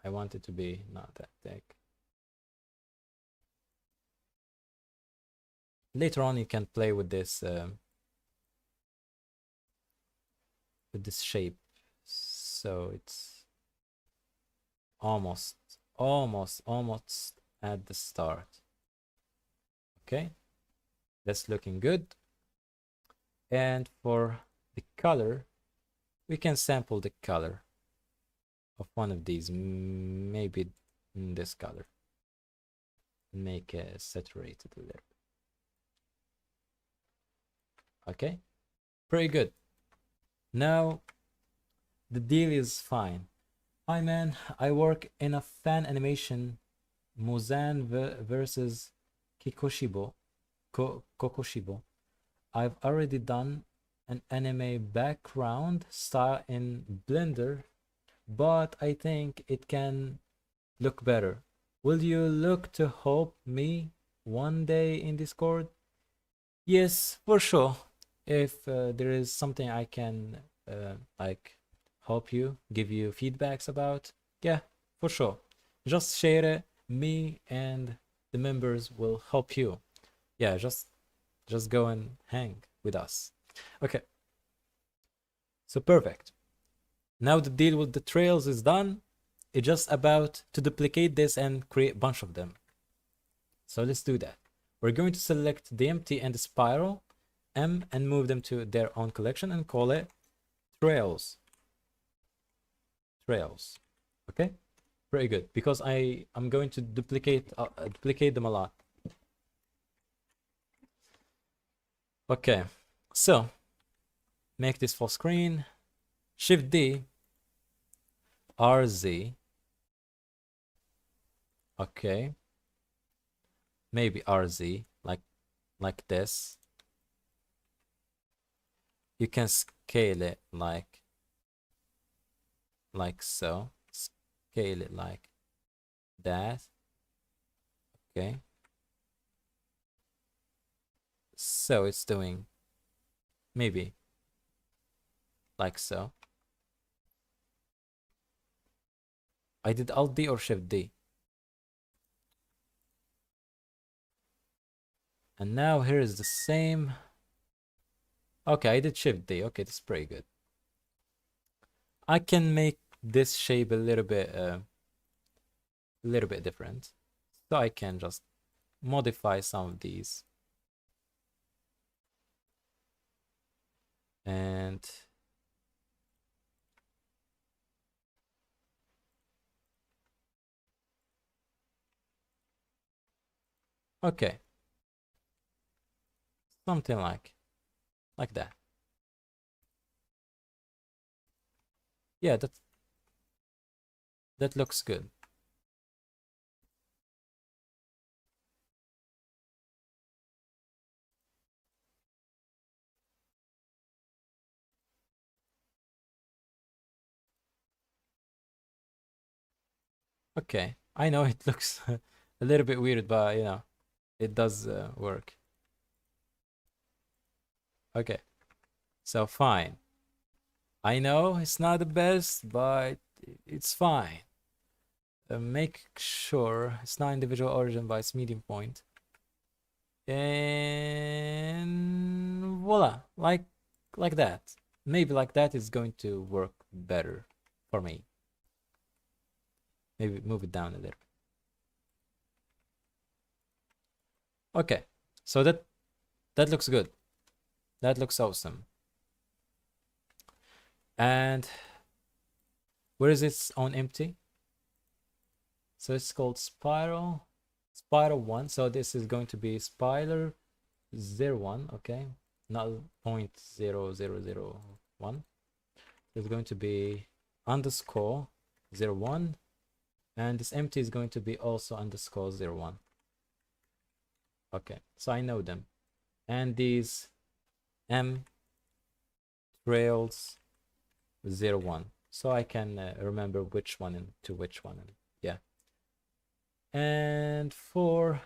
[SPEAKER 1] I want it to be not that thick. Later on, you can play with this shape. So it's almost at the start. Okay, that's looking good. And for the color, we can sample the color of one of these, maybe this color. Make it saturated a little. Okay, pretty good. Now the deal is fine. Hi man, I work in a fan animation, Muzan versus Kikoshibo, Kokoshibo. I've already done an anime background style in Blender, but I think it can look better. Will you look to help me one day in Discord? Yes, for sure. If there is something I can like help you, give you feedbacks about, yeah, for sure. Just share it. Me and the members will help you. Yeah, just go and hang with us. Okay. So perfect. Now the deal with the trails is done. It's just about to duplicate this and create a bunch of them. So let's do that. We're going to select the empty and the spiral M and move them to their own collection and call it trails. Trails. Okay, pretty good because I'm going to duplicate them a lot. Okay, so make this full screen. Shift D, RZ. Okay, maybe RZ like this. You can scale it like so. Scale it like that. Okay. So it's doing maybe like so. I did Alt D or Shift D. And now here is the same. Okay, I did Shift D. Okay, that's pretty good. I can make this shape a little bit different. So I can just modify some of these. And okay. Something like that. Yeah, that looks good. Okay, I know it looks a little bit weird, but you know, it does work. Okay, so fine. I know it's not the best, but it's fine. Make sure it's not individual origin, but it's medium point. And voila, like that. Maybe like that is going to work better for me. Maybe move it down a little. Okay, so that looks good. That looks awesome. And where is its on empty? So it's called spiral 1. So this is going to be spiral 01, okay, not 0.0001. There's going to be underscore 01, and this empty is going to be also underscore 01. Okay, so I know them. And these M trails 01, so I can remember which one and to which one. And yeah. And for,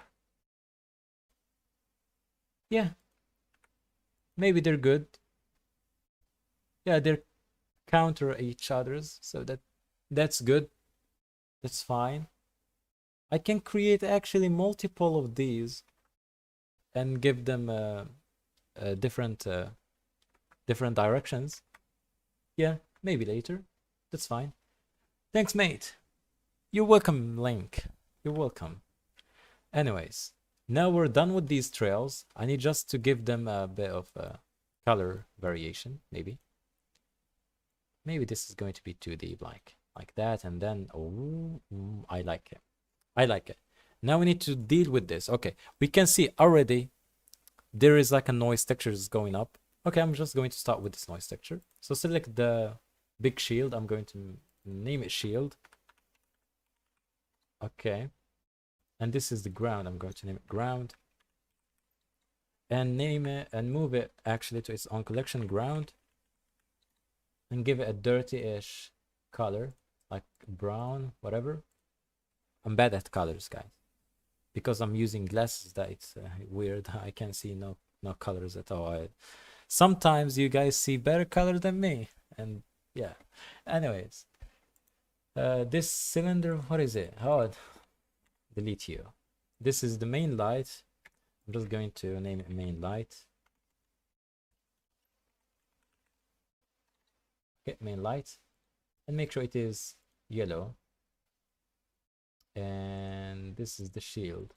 [SPEAKER 1] yeah, maybe they're good. Yeah, they're counter each other's, so that's good. That's fine. I can create actually multiple of these and give them different different directions. Yeah, maybe later. That's fine. Thanks, mate. You're welcome, Link. You're welcome. Anyways, now we're done with these trails. I need just to give them a bit of color variation, maybe. Maybe this is going to be 2D, like that, and then oh, I like it. I like it. Now we need to deal with this. Okay, we can see already there is like a noise texture is going up. Okay, I'm just going to start with this noise texture. So select the big shield. I'm going to name it shield. Okay. And this is the ground. I'm going to name it ground. And name it and move it actually to its own collection, ground. And give it a dirty-ish color, like brown, whatever. I'm bad at colors, guys. Because I'm using glasses, that it's weird. I can't see no colors at all. Sometimes you guys see better color than me, and yeah. Anyways, this cylinder, what is it? Oh, delete you. This is the main light. I'm just going to name it main light. Okay, main light, and make sure it is yellow. And this is the shield.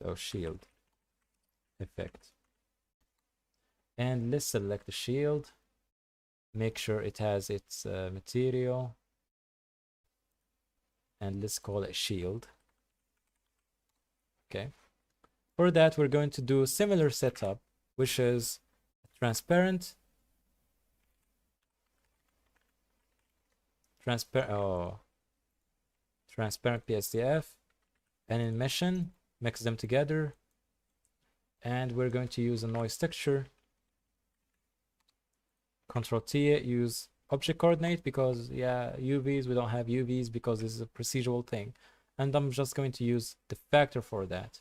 [SPEAKER 1] So shield effect. And let's select the shield. Make sure it has its material. And let's call it shield. Okay. For that, we're going to do a similar setup, which is transparent. Transparent PSDF and emission. Mix them together. And we're going to use a noise texture. Control T it, use object coordinate because yeah, UVs, we don't have UVs because this is a procedural thing. And I'm just going to use the factor for that.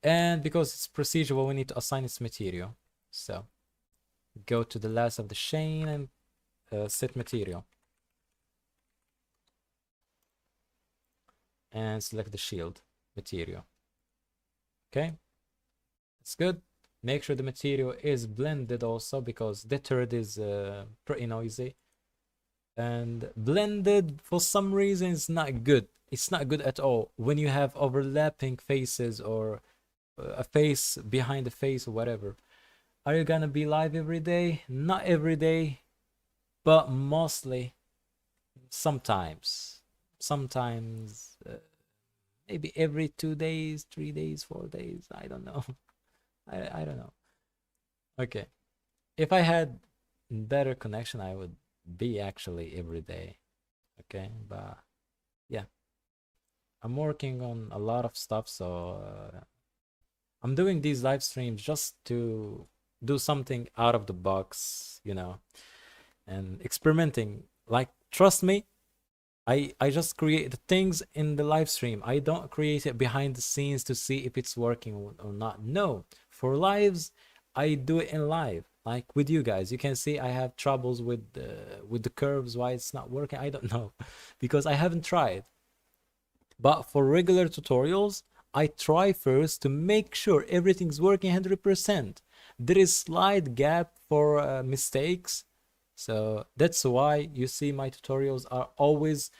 [SPEAKER 1] And because it's procedural, we need to assign its material. So go to the last of the chain and set material. And select the shield material. Okay, that's good. Make sure the material is blended also because the third is pretty noisy. And blended, for some reason, is not good. It's not good at all when you have overlapping faces or a face behind a face or whatever. Are you gonna be live every day? Not every day, but mostly. Sometimes maybe every 2 days, 3 days, 4 days. I don't know. I don't know. Okay, if I had better connection, I would be actually every day. Okay, but yeah, I'm working on a lot of stuff, so I'm doing these live streams just to do something out of the box, you know, and experimenting. Like, trust me, I just create the things in the live stream. I don't create it behind the scenes to see if it's working or not. No, for lives, I do it in live. Like with you guys, you can see I have troubles with the curves. Why it's not working, I don't know, because I haven't tried. But for regular tutorials, I try first to make sure everything's working 100%. There is slight gap for mistakes, so that's why you see my tutorials are always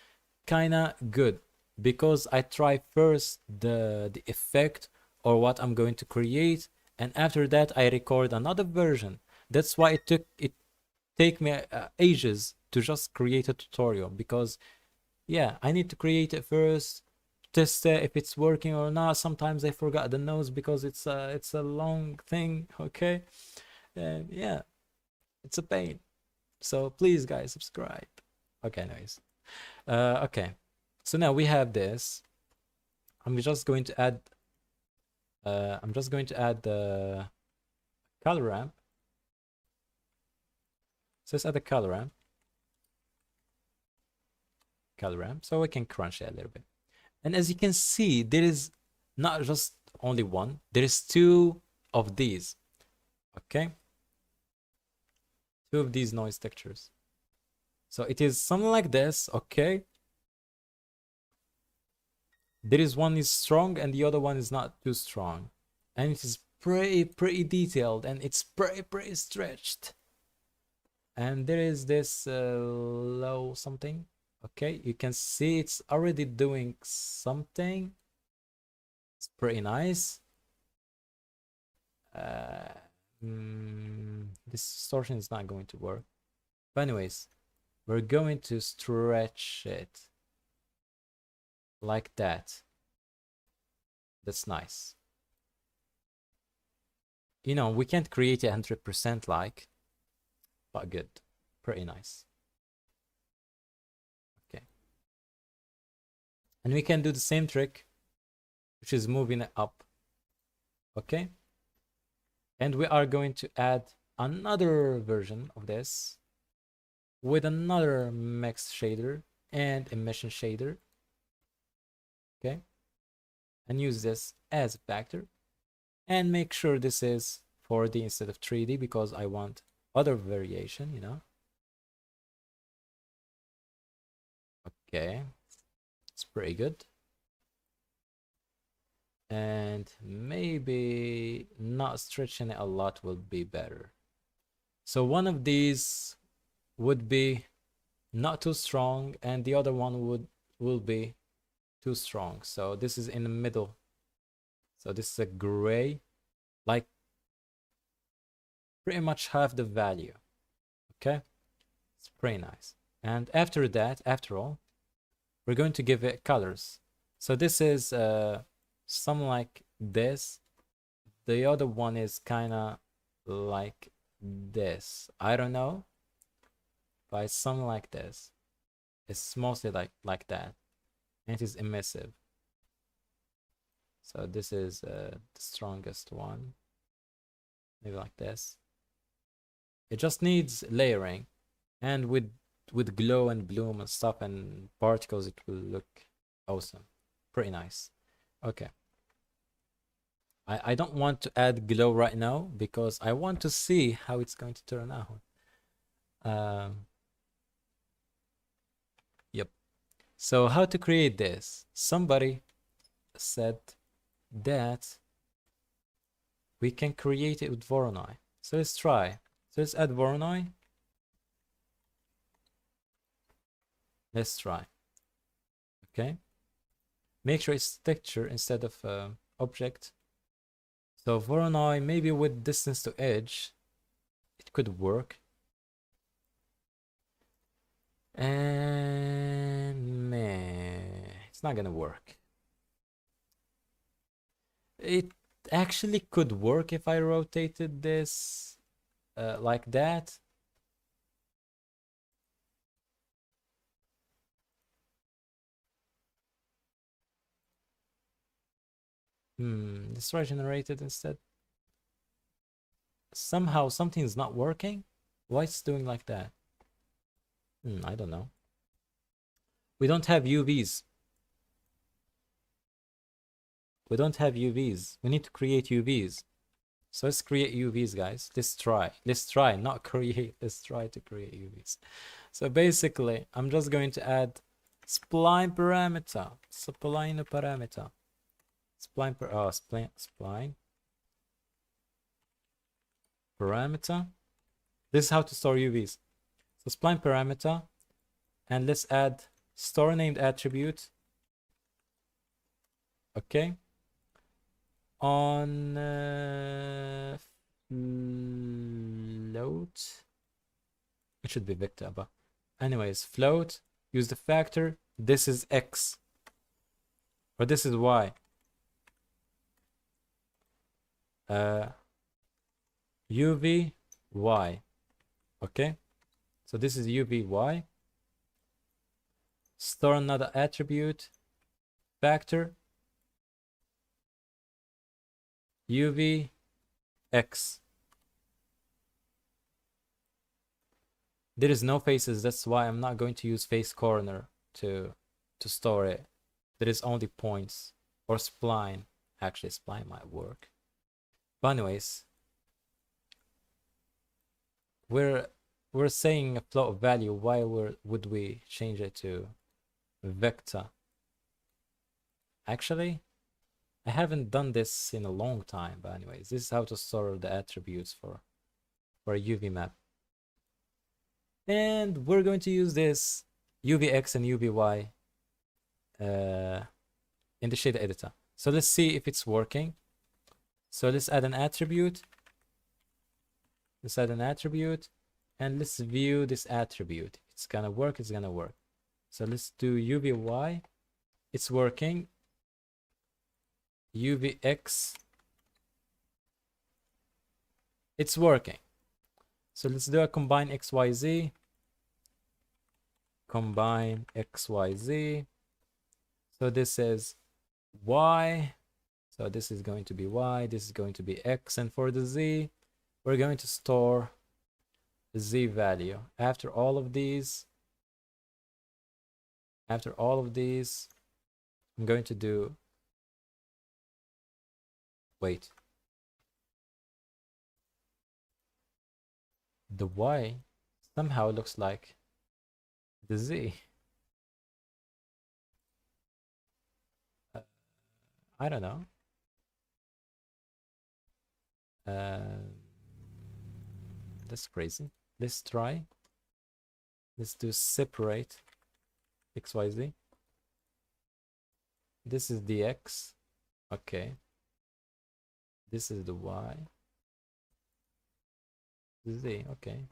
[SPEAKER 1] kinda good, because I try first the effect or what I'm going to create, and after that I record another version. That's why it take me ages to just create a tutorial, because yeah, I need to create it first, test it if it's working or not. Sometimes I forgot the notes because it's a long thing, okay? And yeah, it's a pain. So please guys, subscribe. Okay, nice. Okay. So now we have this. I'm just going to add the color ramp. So let's add a color ramp so we can crunch it a little bit. And as you can see, there is not just only one, there is two of these. Okay, two of these noise textures. So it is something like this. Okay, there is one is strong and the other one is not too strong, and it is pretty detailed, and it's pretty stretched. And there is this low something. Okay, you can see it's already doing something. It's pretty nice. This distortion is not going to work. But anyways, we're going to stretch it like that. That's nice. You know, we can't create 100% like, but good. Pretty nice. Okay. And we can do the same trick, which is moving it up. Okay. And we are going to add another version of this with another mix shader and emission shader. Okay. And use this as a factor. And make sure this is 4D instead of 3D, because I want other variation, you know. Okay, it's pretty good. And maybe not stretching it a lot will be better. So one of these would be not too strong, and the other one will be too strong. So this is in the middle. So this is a gray, like pretty much half the value. Okay, it's pretty nice. And after that, after all, we're going to give it colors. So this is something like this. The other one is kind of like this. I don't know, but it's something like this. It's mostly like that, and it is emissive. So this is the strongest one, maybe like this. It just needs layering, and with glow and bloom and stuff and particles, it will look awesome. Pretty nice. Okay. I don't want to add glow right now because I want to see how it's going to turn out. Yep. So how to create this? Somebody said that we can create it with Voronoi. So let's try. So let's add Voronoi. Let's try. Okay. Make sure it's texture instead of object. So Voronoi, maybe with distance to edge, it could work. And man, it's not gonna work. It actually could work if I rotated this like that. Let's try generated instead. Somehow something's not working. Why it's doing like that? I don't know. We don't have UVs. We don't have UVs. We need to create UVs. So let's create UVs, guys. Let's try. Let's try, not create. Let's try to create UVs. So basically, I'm just going to add spline parameter. Spline parameter. Spline parameter. This is how to store UVs. So spline parameter, and let's add store named attribute. Okay. On float. It should be vector, but anyways, float. Use the factor. This is x, or this is y. UV y. Okay, so this is UV y. Store another attribute, factor, UV x. There is no faces, that's why I'm not going to use face corner to store it. There is only points or spline. Actually, spline might work. But anyways, we're saying a float value. Why would we change it to vector? Actually, I haven't done this in a long time, but anyways, this is how to store the attributes for a UV map. And we're going to use this UVX and UVY in the shader editor. So let's see if it's working. So let's add an attribute. Let's add an attribute, and let's view this attribute. It's gonna work, it's gonna work. So let's do UVY. It's working. UVX. It's working. So let's do a combine XYZ. Combine XYZ. So this is Y. So this is going to be Y. This is going to be X. And for the Z, we're going to store the Z value. After all of these, I'm going to do, wait. The Y somehow looks like the Z. I don't know. That's crazy. Let's try. Let's do separate XYZ. This is the X. Okay. This is the Y. Z. Okay.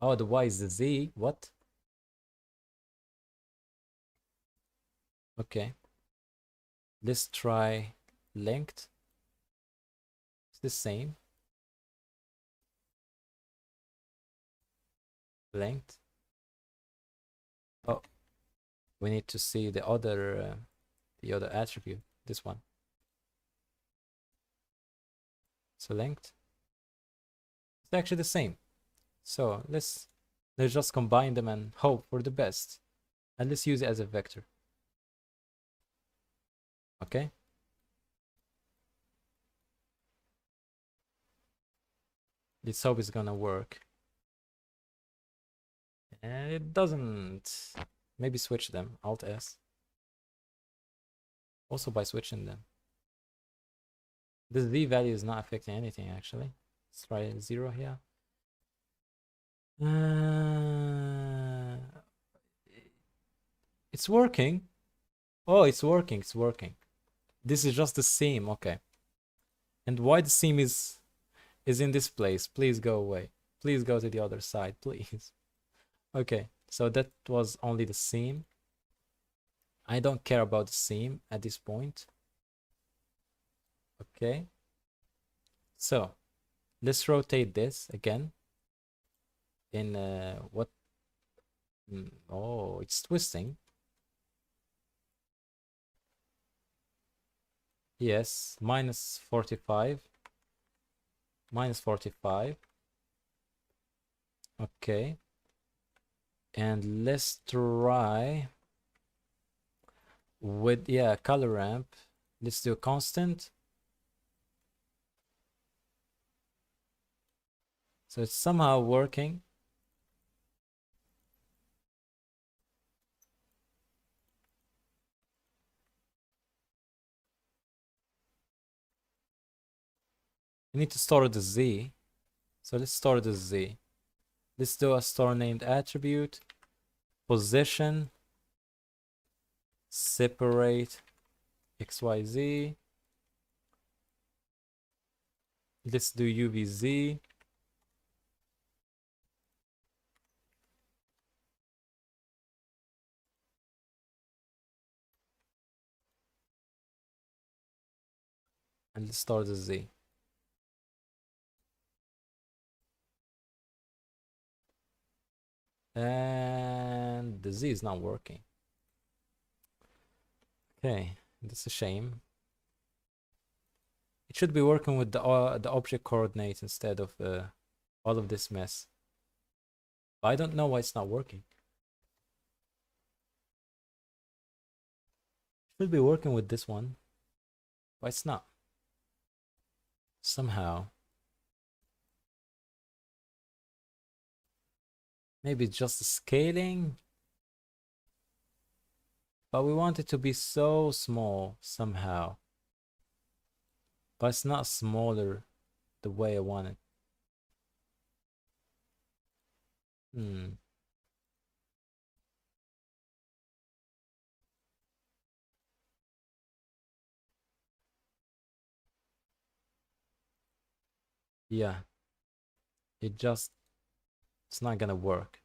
[SPEAKER 1] Oh, the Y is the Z. What? Okay. Let's try length. It's the same. Length. Oh, we need to see the other attribute. This one. So length. It's actually the same. So let's just combine them and hope for the best. And let's use it as a vector. Okay. Let's hope it's gonna work. And it doesn't. Maybe switch them. Alt S. Also by switching them. This V value is not affecting anything actually. Let's try 0 here. It's working. Oh, it's working. It's working. This is just the seam. Okay. And why the seam is in this place? Please go away. Please go to the other side, please. Okay. So that was only the seam. I don't care about the seam at this point. Okay. So let's rotate this again. In what? Oh, it's twisting. Yes, minus 45. Minus 45. Okay. And let's try with, yeah, color ramp. Let's do constant. So it's somehow working. We need to store the Z. So let's store the Z. Let's do a store named attribute, position, separate XYZ. Let's do UVZ. And let's store the Z. And the Z is not working. Okay, that's a shame. It should be working with the object coordinate instead of all of this mess. But I don't know why it's not working. It should be working with this one, but it's not. Somehow. Maybe it's just the scaling. But we want it to be so small somehow. But it's not smaller the way I want it. Hmm. Yeah. It's not gonna work.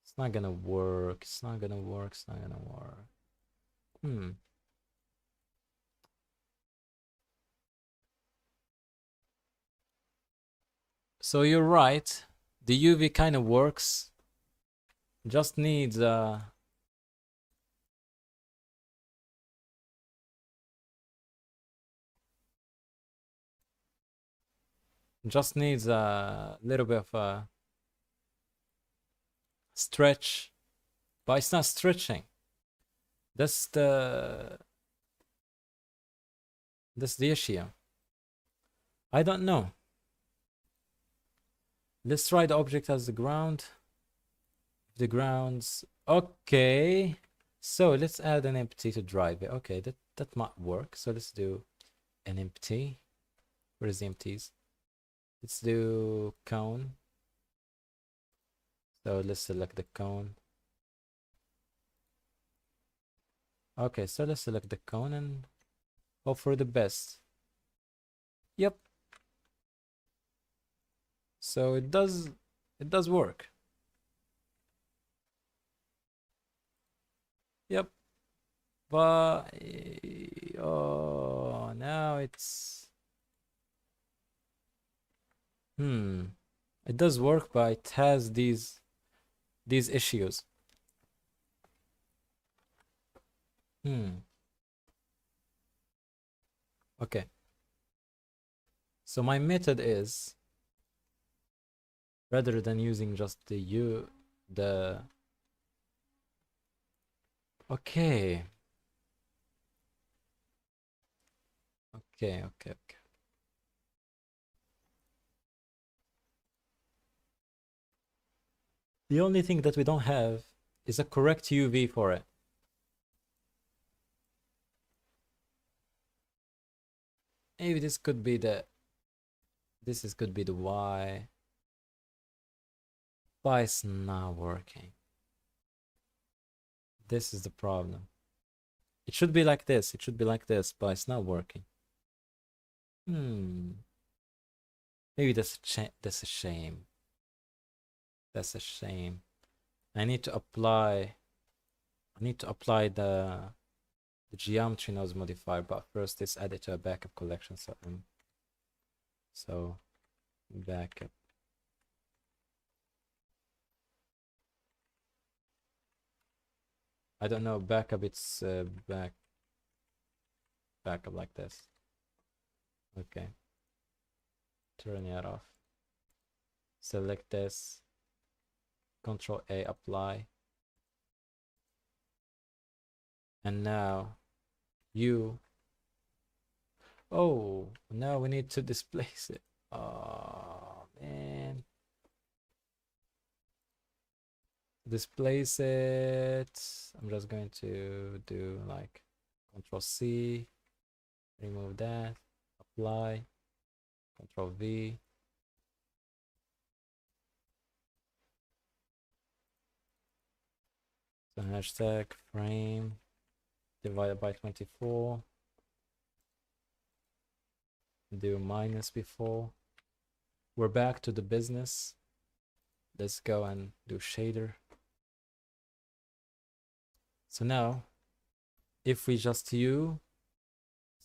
[SPEAKER 1] It's not gonna work. It's not gonna work. It's not gonna work. Hmm. So you're right. The UV kind of works. Just needs a little bit of a stretch, but it's not stretching. That's the issue. I don't know. Let's try the object as the ground. The grounds. Okay. So let's add an empty to drive it. Okay, that might work. So let's do an empty. Where is the empties? Let's do cone. So let's select the cone. Okay, so let's select the cone and hope for the best. Yep. So it does work. Yep. But oh, now it's it does work, but it has these issues. Okay. So my method is, rather than using just the okay. Okay. The only thing that we don't have is a correct UV for it. Maybe this could be the could be the Y. But it's not working. This is the problem. It should be like this. It should be like this, but it's not working. Maybe that's a shame. That's a shame. I need to apply the geometry nodes modifier, but first let's add it to a backup collection. So backup. I don't know, backup, it's backup like this. Okay. turn it off. Select this, Control A, apply. And now oh, now we need to displace it. Oh man. Displace it. I'm just going to do like Control C, remove that, apply, Control V. So hashtag frame divided by 24. Do minus before. We're back to the business. Let's go and do shader. So now, if we just use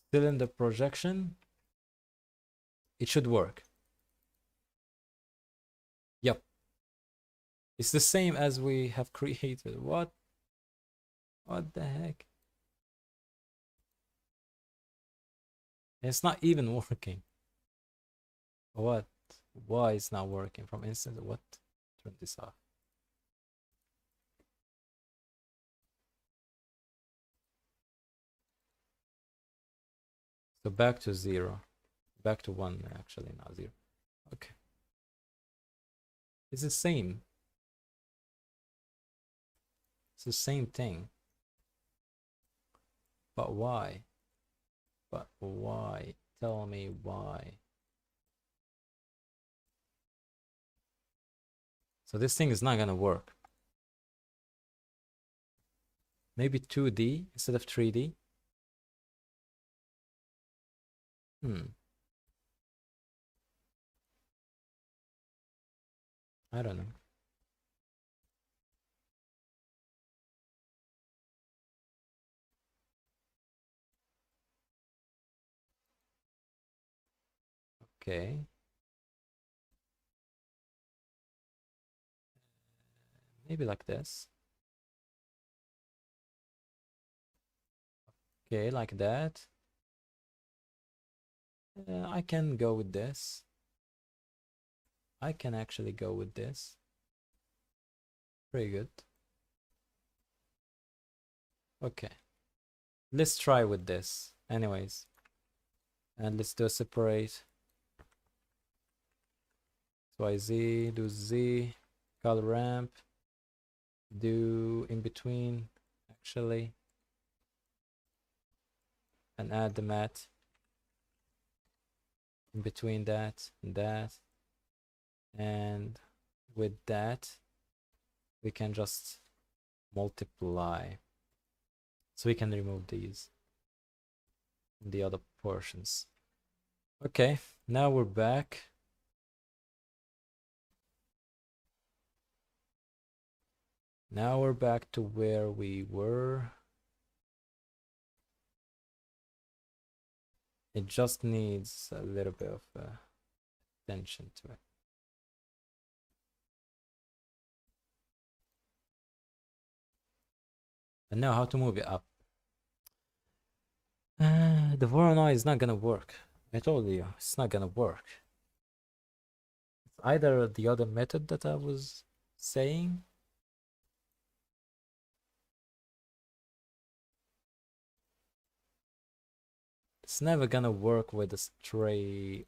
[SPEAKER 1] still in the projection, it should work. Yep. It's the same as we have created. What the heck? It's not even working. What? Why it's not working? From instance, what? Turn this off. So back to 0. Back to 1, actually, not 0. Okay. It's the same. It's the same thing. But why? But why? Tell me why. So this thing is not gonna work. Maybe 2D instead of 3D. I don't know. Okay. Maybe like this. Okay, like that. I can go with this. I can actually go with this. Pretty good. Okay. Let's try with this. Anyways. And let's do a separate. YZ, do Z, color ramp, do in between actually, and add the matte in between that and that, and with that we can just multiply, so we can remove these in the other portions. Okay, now we're back. Now we're back to where we were. It just needs a little bit of attention to it. And now how to move it up. The Voronoi is not gonna work. I told you, it's not gonna work. It's either the other method that I was saying. It's never gonna work with a stray.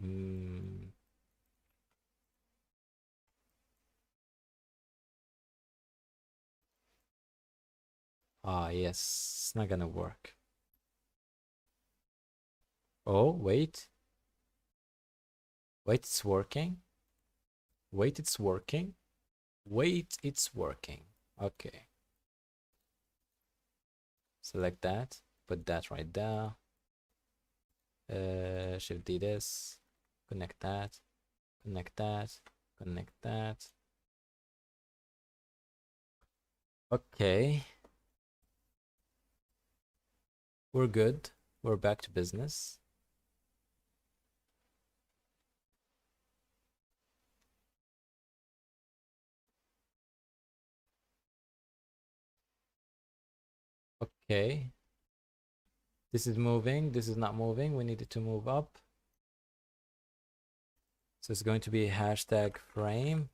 [SPEAKER 1] Ah, yes, it's not gonna work. Oh, wait. Wait, it's working. Wait, it's working. Wait, it's working. Okay. Select that. Put that right there. Shift D this. Connect that. Connect that. Connect that. Okay. We're good. We're back to business. Okay. This is moving. This is not moving. We need it to move up. So it's going to be hashtag frame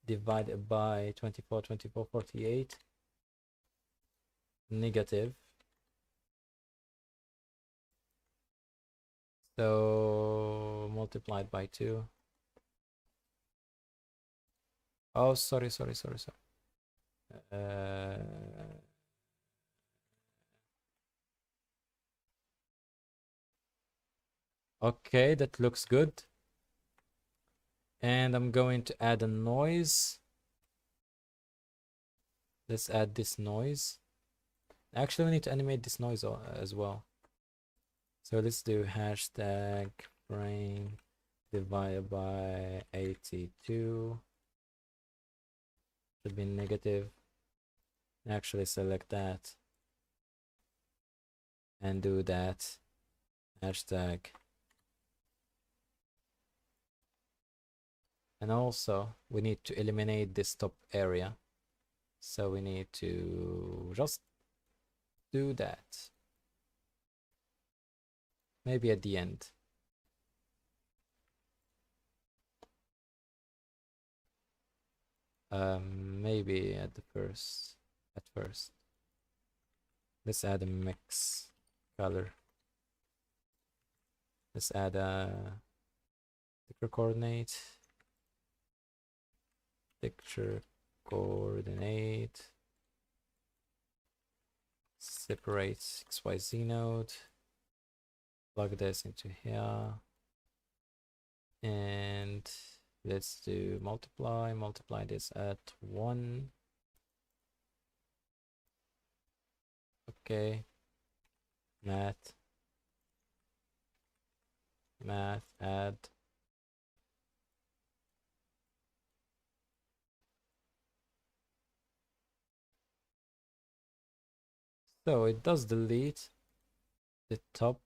[SPEAKER 1] divided by 24, 24, 48 negative. So multiplied by 2. Oh, sorry. Uh, okay, that looks good. And I'm going to add a noise. Let's add this noise. Actually, we need to animate this noise as well. So let's do hashtag frame divided by 82. Should be negative. Actually, select that and do that. Hashtag. And also, we need to eliminate this top area. So we need to just do that. Maybe at the end. Maybe at first. Let's add a mix color. Let's add a picture coordinate. Picture coordinate. Separate XYZ node. Plug this into here. And let's do multiply this at 1. Okay. Math, add. So it does delete the top.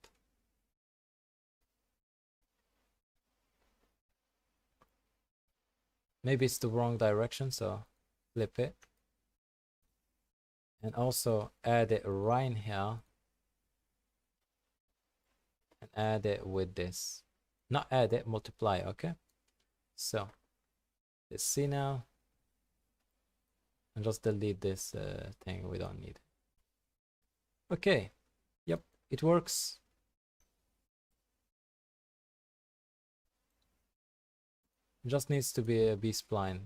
[SPEAKER 1] Maybe it's the wrong direction, so flip it. And also add it right in here. And add it with this. Not add it, multiply, okay? So let's see now. And just delete this thing, we don't need it. Okay, yep, it works. It just needs to be a B-spline.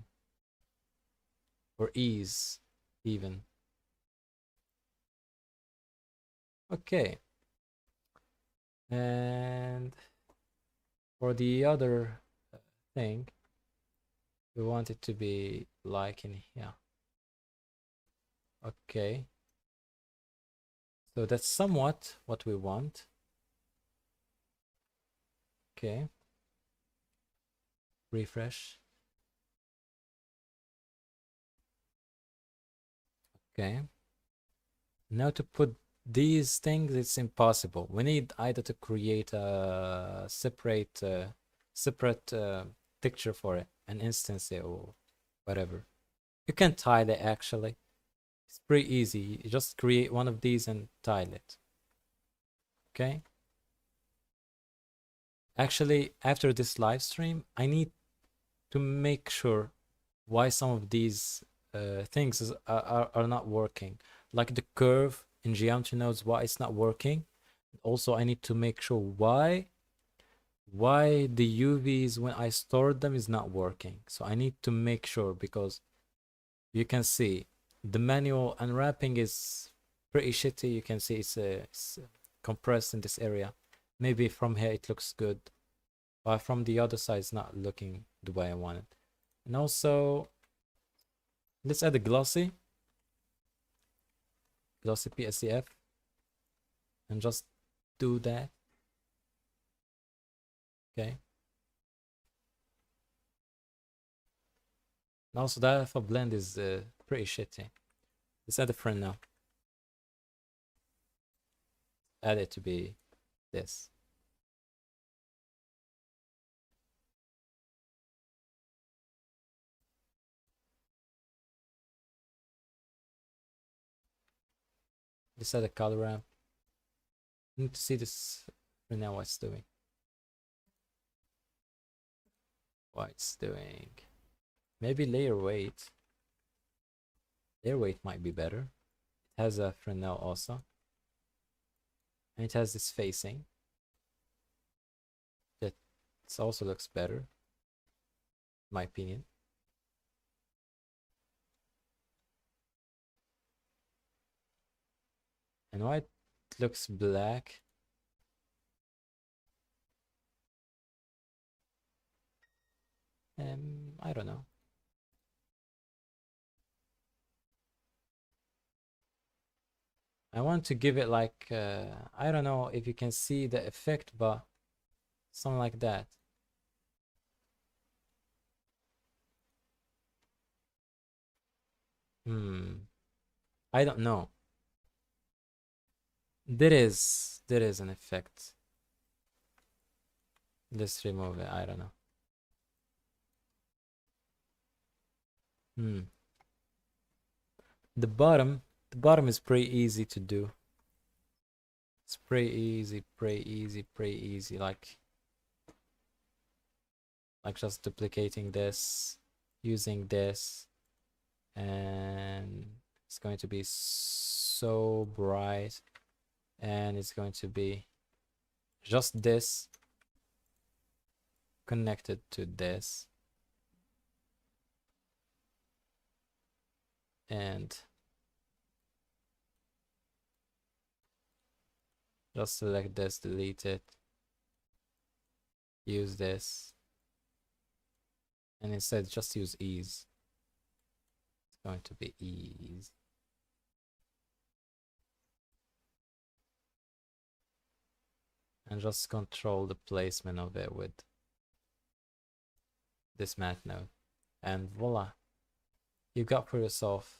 [SPEAKER 1] Or ease, even. Okay. And for the other thing, we want it to be like in here. Okay. So that's somewhat what we want. Okay. Refresh. Okay. Now to put these things, it's impossible. We need either to create a separate picture for it, an instance or whatever. You can tile it actually. It's pretty easy. You just create one of these and tile it. Okay. Actually, after this live stream, I need to make sure why some of these things are not working. Like the curve in geometry nodes, why it's not working. Also, I need to make sure why the UVs when I stored them is not working. So I need to make sure, because you can see the manual unwrapping is pretty shitty. You can see it's compressed in this area. Maybe from here it looks good, but from the other side it's not looking the way I want it. And also, let's add a glossy PSCF and just do that. Okay. And also the alpha blend is pretty shitty. Let's add a friend now. Add it to be this. Let's add a color ramp. I need to see this right now what it's doing. what it's doing. Maybe layer weight. Layer weight might be better. It has a Fresnel also. And it has this facing. That also looks better, in my opinion. And why it looks black? I don't know. I want to give it like, I don't know if you can see the effect, but something like that. I don't know. There is an effect. Let's remove it. I don't know. The bottom is pretty easy to do. It's pretty easy, pretty easy, pretty easy. Like just duplicating this, using this, and it's going to be so bright, and it's going to be just this connected to this, and just select this, delete it, use this, and instead just use ease. It's going to be ease. And just control the placement of it with this matte node, and voila, you got for yourself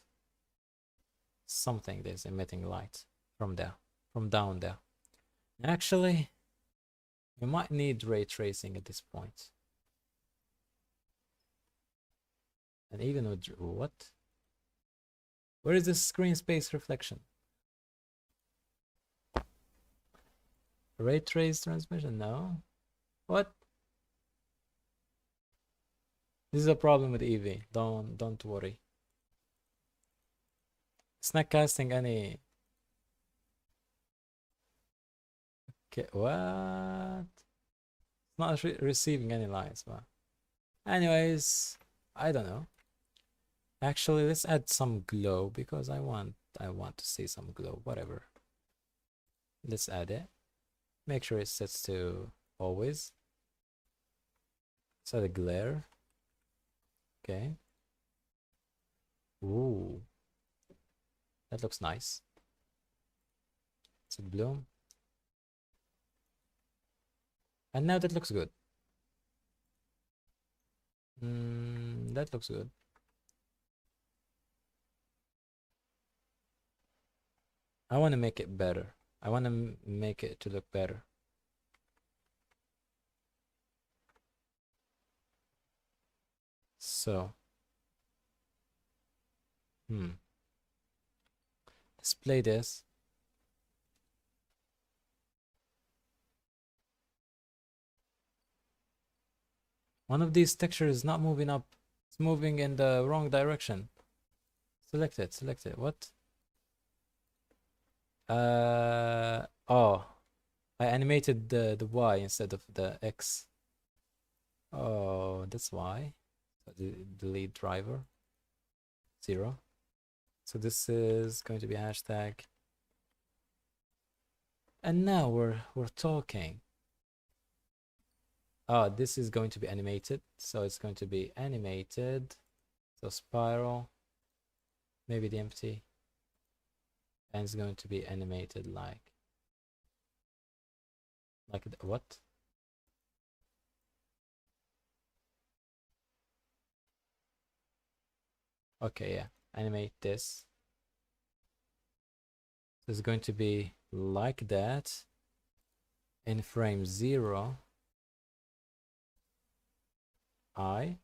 [SPEAKER 1] something that's emitting light from there, from down there. Actually, you might need ray tracing at this point. And even with what? Where is this screen space reflection? Ray trace transmission? No. What? This is a problem with Eevee. Don't worry. It's not casting any. Okay, what? It's not receiving any lights, but anyways, I don't know. Actually, let's add some glow because I want to see some glow. Whatever. Let's add it. Make sure it sets to always. Set a glare. Okay. Ooh. That looks nice. It's a bloom. And now that looks good. That looks good. I want to make it better. I want to make it to look better. So, let's play this. One of these textures is not moving up. It's moving in the wrong direction. Select it, select it. What? Oh, I animated the Y instead of the X. Oh, that's why. So delete driver 0. So this is going to be hashtag. And now we're talking. Oh, this is going to be animated. So it's going to be animated. So spiral, maybe the empty. And it's going to be animated like what? Okay, yeah. Animate this. So it's going to be like that in frame 0 I,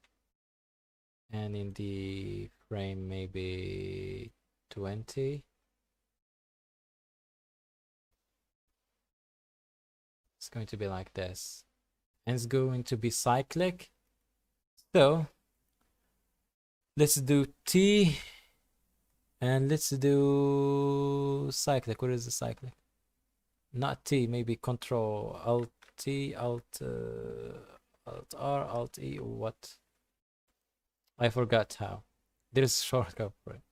[SPEAKER 1] and in the frame maybe 20 it's going to be like this, and it's going to be cyclic. So let's do T and let's do cyclic. What is the cyclic? Not T, maybe Control Alt T, Alt R, Alt E, or what? I forgot how. There's a shortcut for it.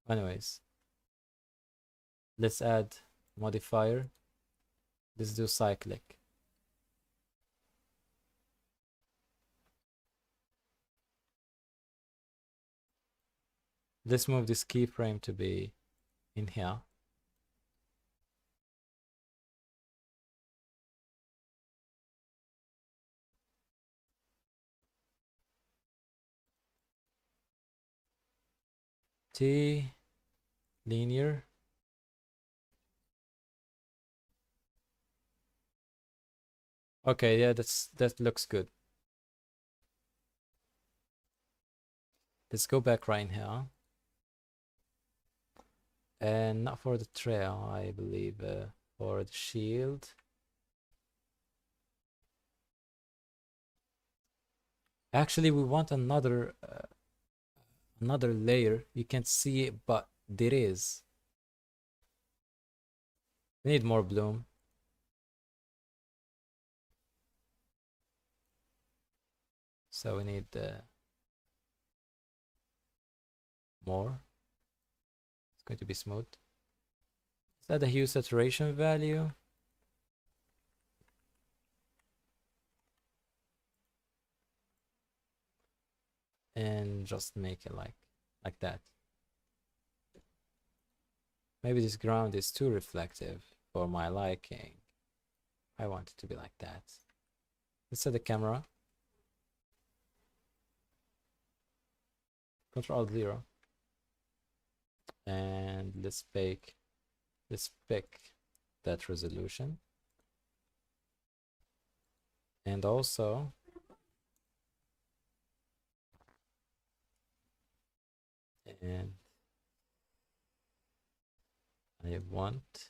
[SPEAKER 1] Anyways, let's add modifier. Let's do cyclic. Let's move this keyframe to be in here. T linear. Okay, yeah, that looks good. Let's go back right here. And not for the trail, I believe, for the shield. Actually, we want another layer. You can't see it, but there is. We need more bloom. So we need more. It's going to be smooth. Is that the hue saturation value? And just make it like that. Maybe this ground is too reflective for my liking. I want it to be like that. Let's set the camera. Control 0. And let's pick that resolution. And also and I want,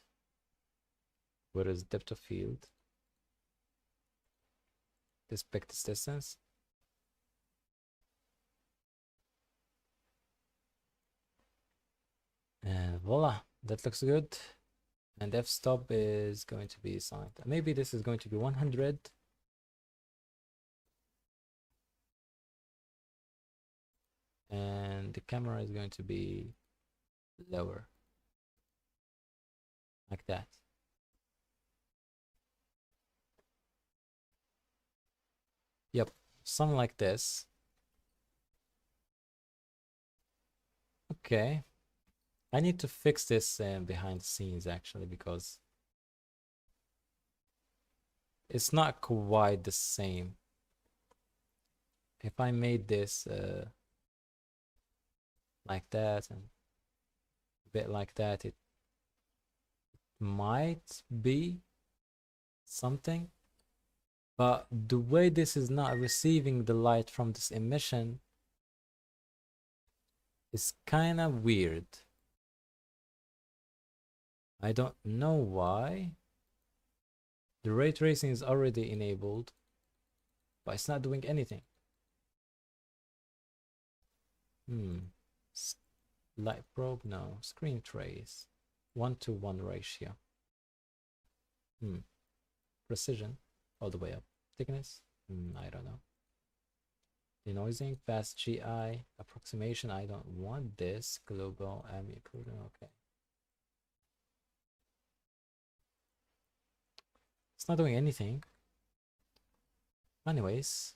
[SPEAKER 1] where is depth of field? Let's pick this distance. And voila, that looks good. And f-stop is going to be assigned. Maybe this is going to be 100. And the camera is going to be lower. Like that. Yep, something like this. Okay. I need to fix this behind the scenes actually, because it's not quite the same. If I made this like that and a bit like that, it might be something. But the way this is not receiving the light from this emission is kind of weird. I don't know why. The ray tracing is already enabled, but it's not doing anything. Light probe, no. Screen trace, 1:1 ratio. Precision, all the way up. Thickness, I don't know. Denoising, fast GI, approximation, I don't want this. Global ambient cooling, okay. It's not doing anything. Anyways.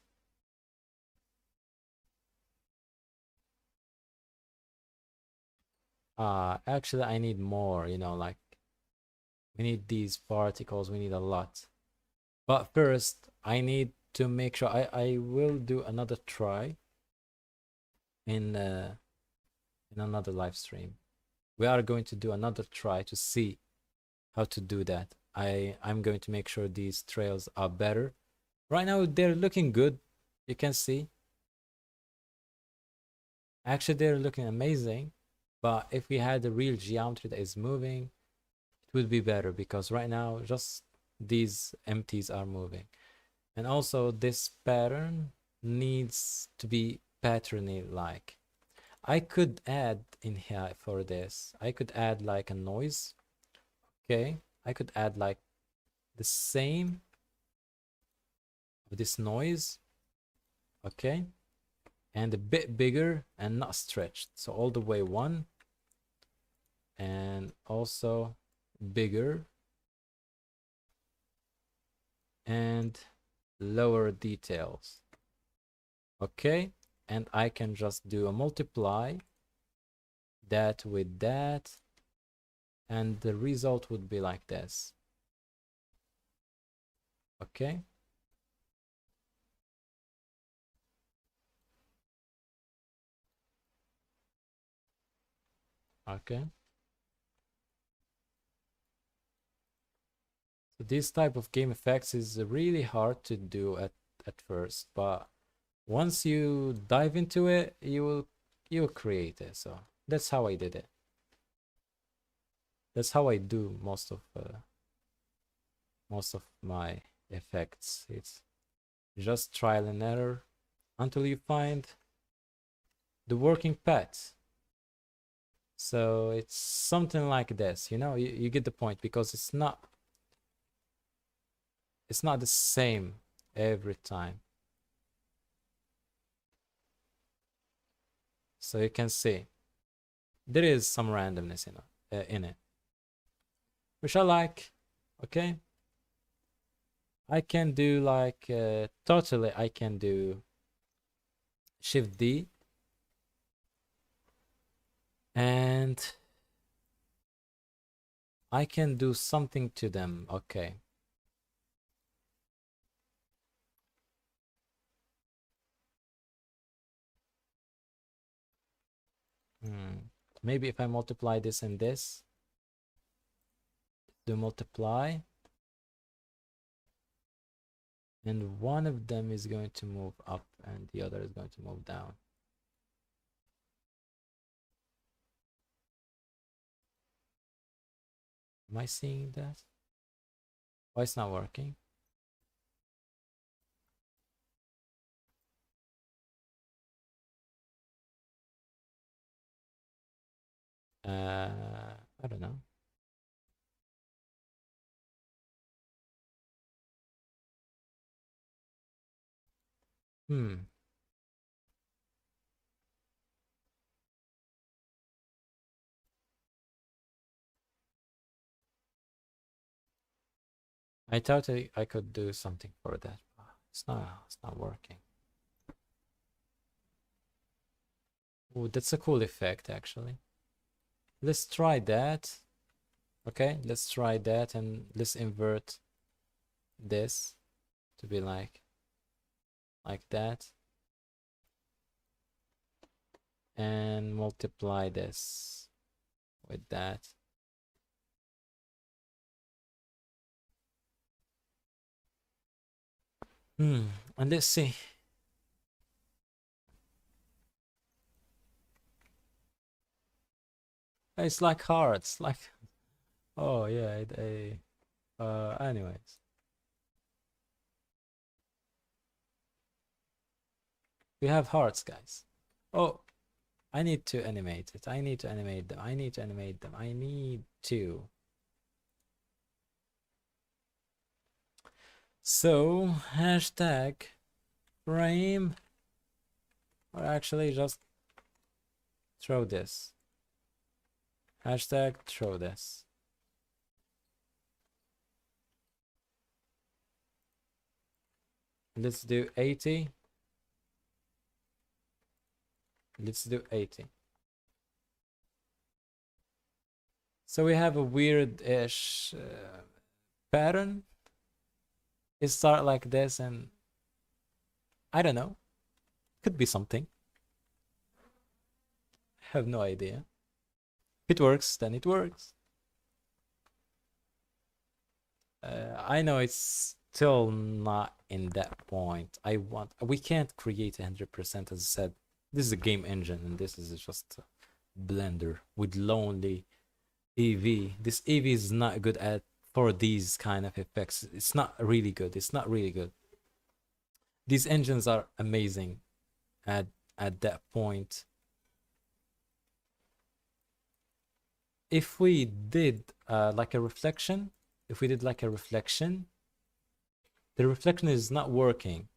[SPEAKER 1] Actually I need more, you know, like we need these particles, we need a lot. But first I need to make sure I will do another try in another live stream. We are going to do another try to see how to do that. I'm going to make sure these trails are better. Right now they're looking good. You can see. Actually, they're looking amazing. But if we had a real geometry that is moving, it would be better, because right now just these empties are moving. And also this pattern needs to be patterny like. I could add in here for this, I could add like a noise. Okay, I could add like the same of this noise. Okay, and a bit bigger and not stretched. So all the way one, and also bigger and lower details. Okay, and I can just do a multiply that with that, and the result would be like this. Okay, okay. So this type of game effects is really hard to do at first, but once you dive into it, you will create it. So that's how I did it. That's how I do most of my effects. It's just trial and error until you find the working path. So it's something like this, you know, you get the point, because it's not the same every time. So you can see there is some randomness in it, which I like. Okay, I can do like totally. I can do Shift D, and I can do something to them. Okay. Maybe if I multiply this and this, do multiply, and one of them is going to move up and the other is going to move down. Am I seeing that? Why it's not working? I don't know. Hmm. I thought I could do something for that. It's not working. Oh, that's a cool effect actually. Let's try that. Okay, let's try that, and let's invert this to be like that, and multiply this with that. And let's see. It's like hearts, like, oh yeah, anyways, we have hearts, guys. Oh, I need to animate it. I need to animate them. I need to animate them. I need to. So, hashtag frame, or actually just throw this. Hashtag throw this. Let's do 80. Let's do 80. So we have a weird-ish pattern. It start like this, and I don't know. Could be something. I have no idea. If it works, then it works. I know it's still not in that point. We can't create 100%, as I said. This is a game engine, and this is just a blender with lonely EV. This EV is not good at for these kind of effects. It's not really good. It's not really good. These engines are amazing at that point. If we did like a reflection, if we did like a reflection, the reflection is not working.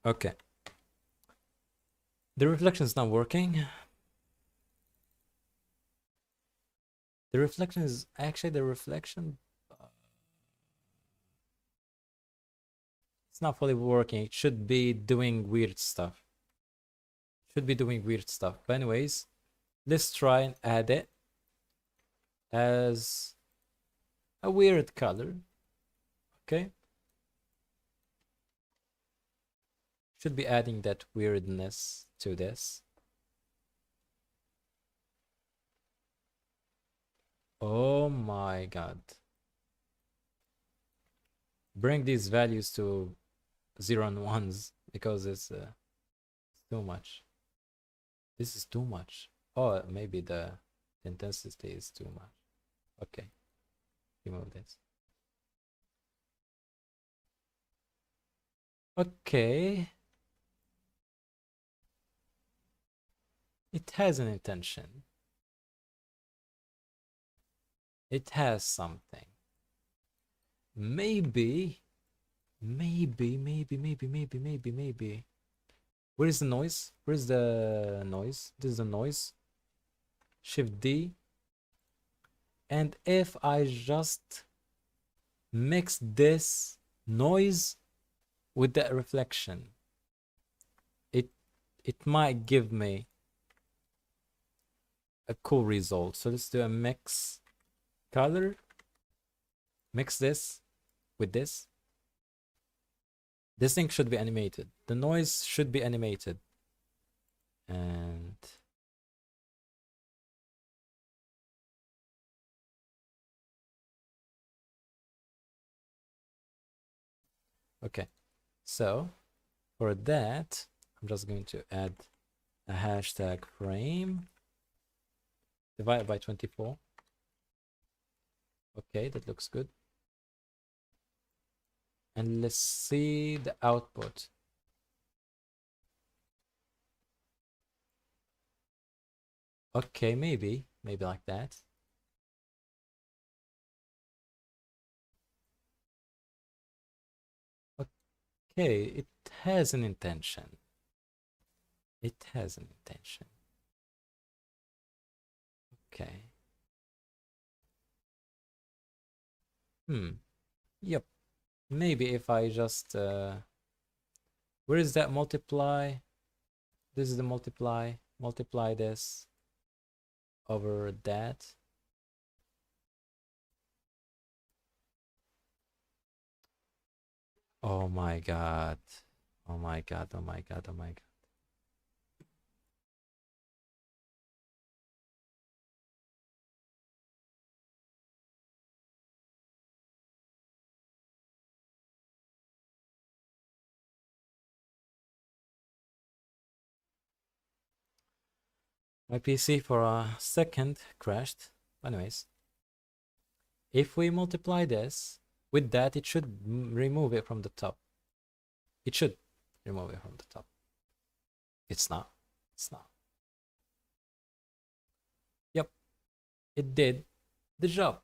[SPEAKER 1] Okay. The reflection is not working. The reflection is actually the reflection. It's not fully working. It should be doing weird stuff. Should be doing weird stuff. But anyways, let's try and add it as a weird color. Okay. Should be adding that weirdness to this. Oh my god. Bring these values to 0 and 1s because it's too much. This is too much. Oh, maybe the intensity is too much. Okay, remove this. Okay. It has an intention. It has something. Maybe. Where is the noise? Where is the noise? This is the noise. Shift D. And if I just mix this noise with that reflection, it might give me a cool result. So let's do a mix color. Mix this with this. This thing should be animated. The noise should be animated. And okay, so for that, I'm just going to add a hashtag frame divided by 24. Okay, that looks good. And let's see the output. Okay, maybe like that. Okay, it has an intention. It has an intention. Okay. Yep. Maybe if I just where is that multiply? This is the multiply. Multiply this over that. Oh my god. Oh my god. Oh my god. Oh my god. My PC for a second crashed. Anyways, if we multiply this with that, it should remove it from the top. It should remove it from the top. It's not. It's not. Yep. It did the job.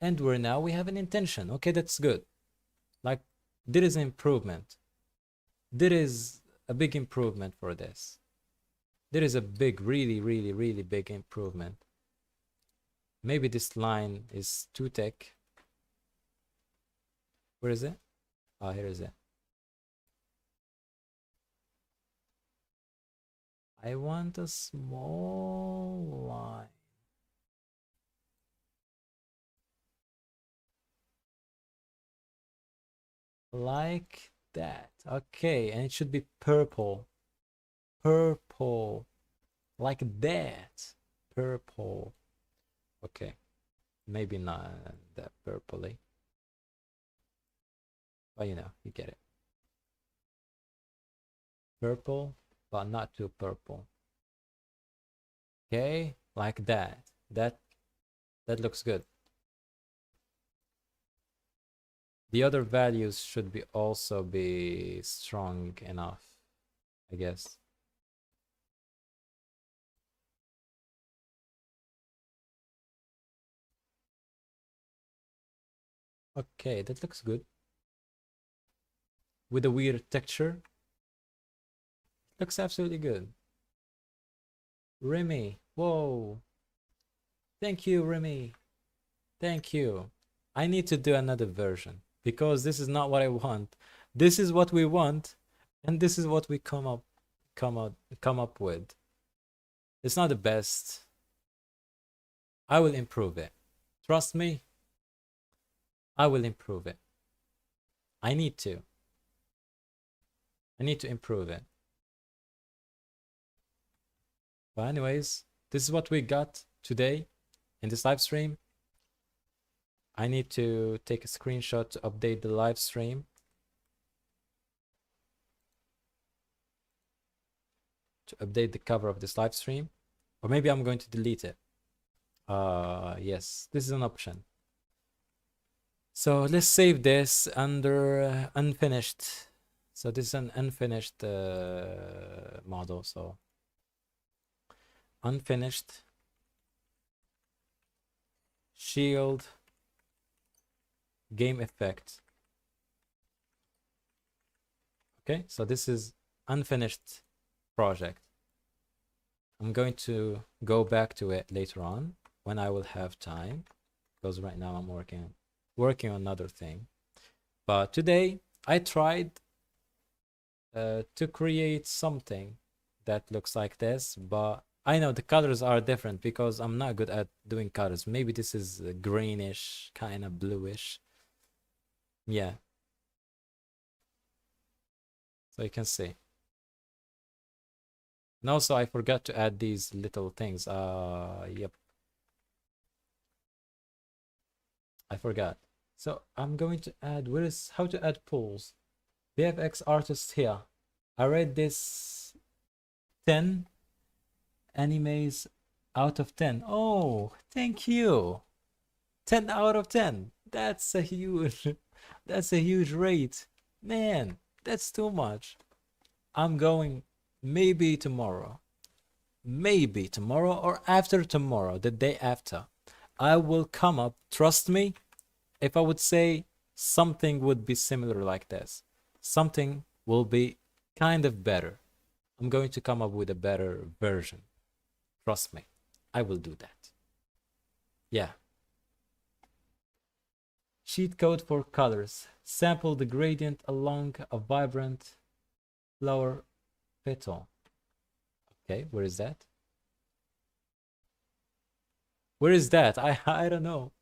[SPEAKER 1] And we have an intention. Okay, that's good. Like, there is an improvement. There is a big improvement for this. There is a big, really big improvement. Maybe this line is too thick. Where is it? Oh, here is it. I want a small line. Like that. Okay, and it should be purple. Purple. Like that. Purple. Okay. Maybe not that purpley, but you know, you get it. Purple, but not too purple. Okay, like that. That looks good. The other values should be also be strong enough, I guess. Okay, that looks good. With a weird texture. Looks absolutely good. Remy, whoa. Thank you, Remy. Thank you. I need to do another version because this is not what I want. This is what we want, and this is what we come up with. It's not the best. I will improve it. Trust me, I will improve it. I need to. I need to improve it. But anyways, this is what we got today in this live stream. I need to take a screenshot to update the live stream. To update the cover of this live stream. Or maybe I'm going to delete it. Yes, this is an option. So let's save this under unfinished. So this is an unfinished model. So unfinished shield game effect. Okay, so this is unfinished project. I'm going to go back to it later on when I will have time, because right now I'm working on another thing. But today I tried to create something that looks like this, but I know the colors are different because I'm not good at doing colors. Maybe this is greenish, kind of bluish. Yeah. So you can see. And also I forgot to add these little things. Yep. I forgot. So I'm going to add, where is how to add polls? VFX artist here. I read this 10 animes out of 10. Oh, thank you. 10 out of 10. That's a huge that's a huge rate. Man, that's too much. I'm going maybe tomorrow. Maybe tomorrow or after tomorrow, the day after. I will come up, trust me, if I would say something would be similar like this. Something will be kind of better. I'm going to come up with a better version. Trust me, I will do that. Yeah. Cheat code for colors. Sample the gradient along a vibrant flower petal. Okay, where is that? Where is that? I don't know.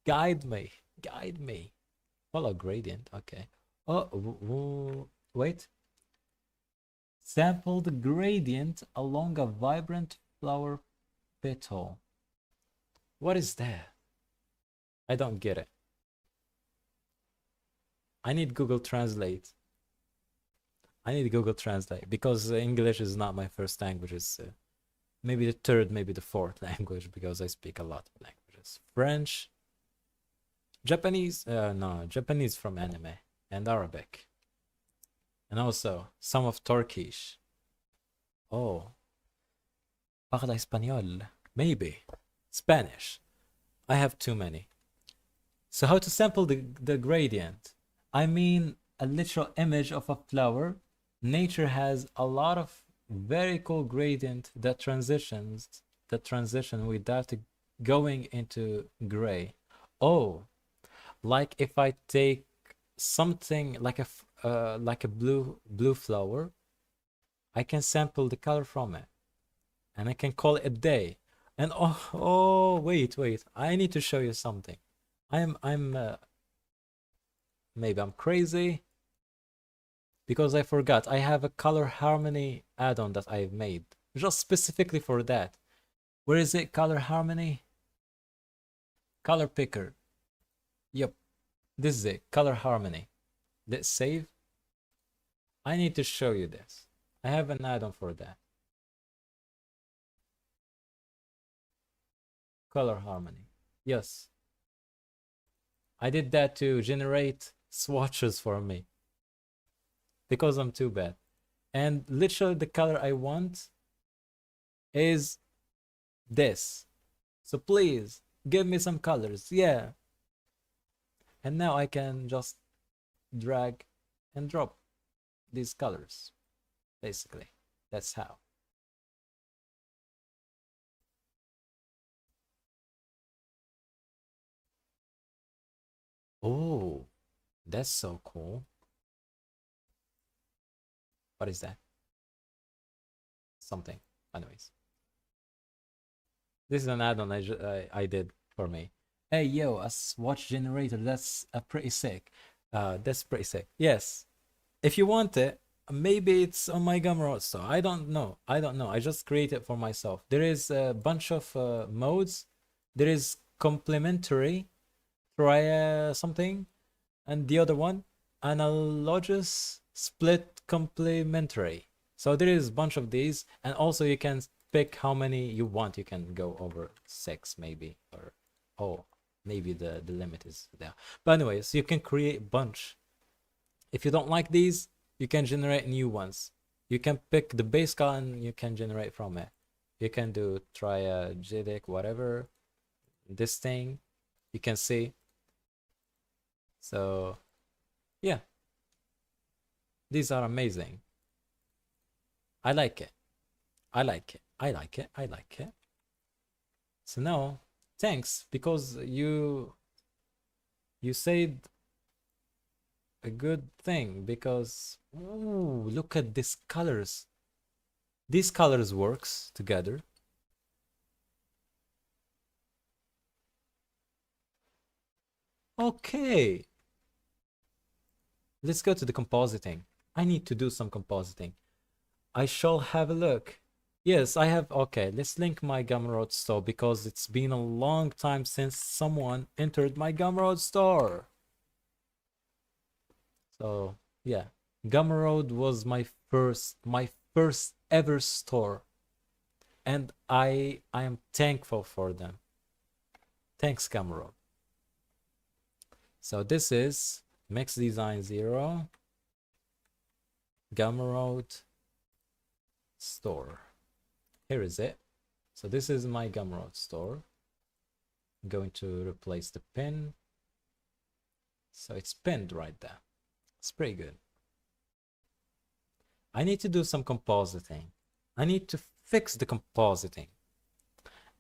[SPEAKER 1] Guide me. Guide me. Follow gradient. Okay. Oh, wait. Sample the gradient along a vibrant flower petal. What is that? I don't get it. I need Google Translate. I need Google Translate because English is not my first language. It's maybe the third, maybe the fourth language because I speak a lot of languages. French, Japanese, no, Japanese from anime, and Arabic. And also some of Turkish. Oh, parla español. Maybe. Spanish. I have too many. So how to sample the gradient? I mean a literal image of a flower. Nature has a lot of very cool gradient that transition without going into gray. Oh, like if I take something like a blue flower, I can sample the color from it, and I can call it a day. And wait, I need to show you something. I'm maybe I'm crazy because I forgot. I have a color harmony add-on that I've made just specifically for that. Where is it? Color harmony. Color picker. Yep. This is it. Color harmony. Let's save. I need to show you this. I have an add-on for that. Color harmony. Yes. I did that to generate swatches for me because I'm too bad. And literally the color I want is this. So please give me some colors. Yeah. And now I can just drag and drop these colors. Basically, that's how. Oh, that's so cool. What is that? Something. Anyways, this is an add-on I did for me. Hey yo, a swatch generator. That's pretty sick. That's pretty sick. Yes, if you want it, maybe it's on my Gumroad store. I don't know. I don't know. I just create it for myself. There is a bunch of modes. There is complementary. Try something, and the other one analogous split complementary. So there is a bunch of these, and also you can pick how many you want. You can go over 6 maybe, or oh, maybe the limit is there. But anyways, you can create a bunch. If you don't like these, you can generate new ones. You can pick the base color and you can generate from it. You can do triagetic, whatever, this thing, you can see. So yeah, these are amazing. I like it. I like it. I like it. I like it. So now, thanks, because you said a good thing, because ooh, look at these colors. These colors works together. Okay. Let's go to the compositing. I need to do some compositing. I shall have a look. Yes, I have. Okay, let's link my Gumroad store because it's been a long time since someone entered my Gumroad store. So yeah, Gumroad was my first ever store, and I am thankful for them. Thanks, Gumroad. So this is Mix Design 0 Gumroad store. Here is it. So this is my Gumroad store. I'm going to replace the pin. So it's pinned right there. It's pretty good. I need to do some compositing. I need to fix the compositing.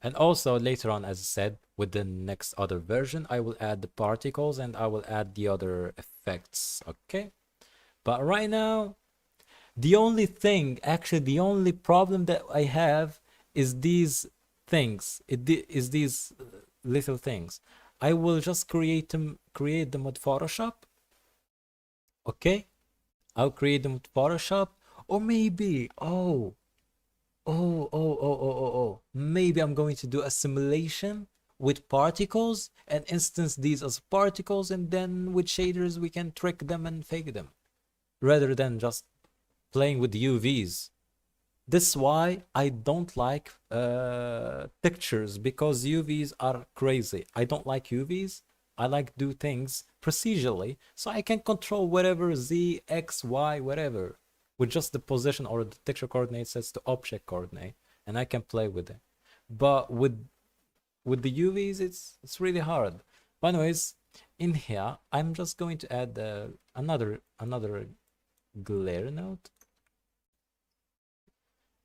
[SPEAKER 1] And also later on, as I said, with the next other version, I will add the particles and I will add the other effects. Okay. But right now, the only thing, actually, the only problem that I have is these things. Is these little things. I will just create them with Photoshop. Okay, I'll create them with Photoshop, or maybe maybe I'm going to do a simulation with particles and instance these as particles, and then with shaders we can trick them and fake them, rather than just playing with UVs. This is why I don't like pictures, because UVs are crazy. I don't like UVs. I like do things procedurally, so I can control whatever Z, X, Y, whatever, with just the position or the texture coordinate sets to object coordinate, and I can play with it. But with the UVs, it's really hard. But anyways, in here, I'm just going to add another glare node.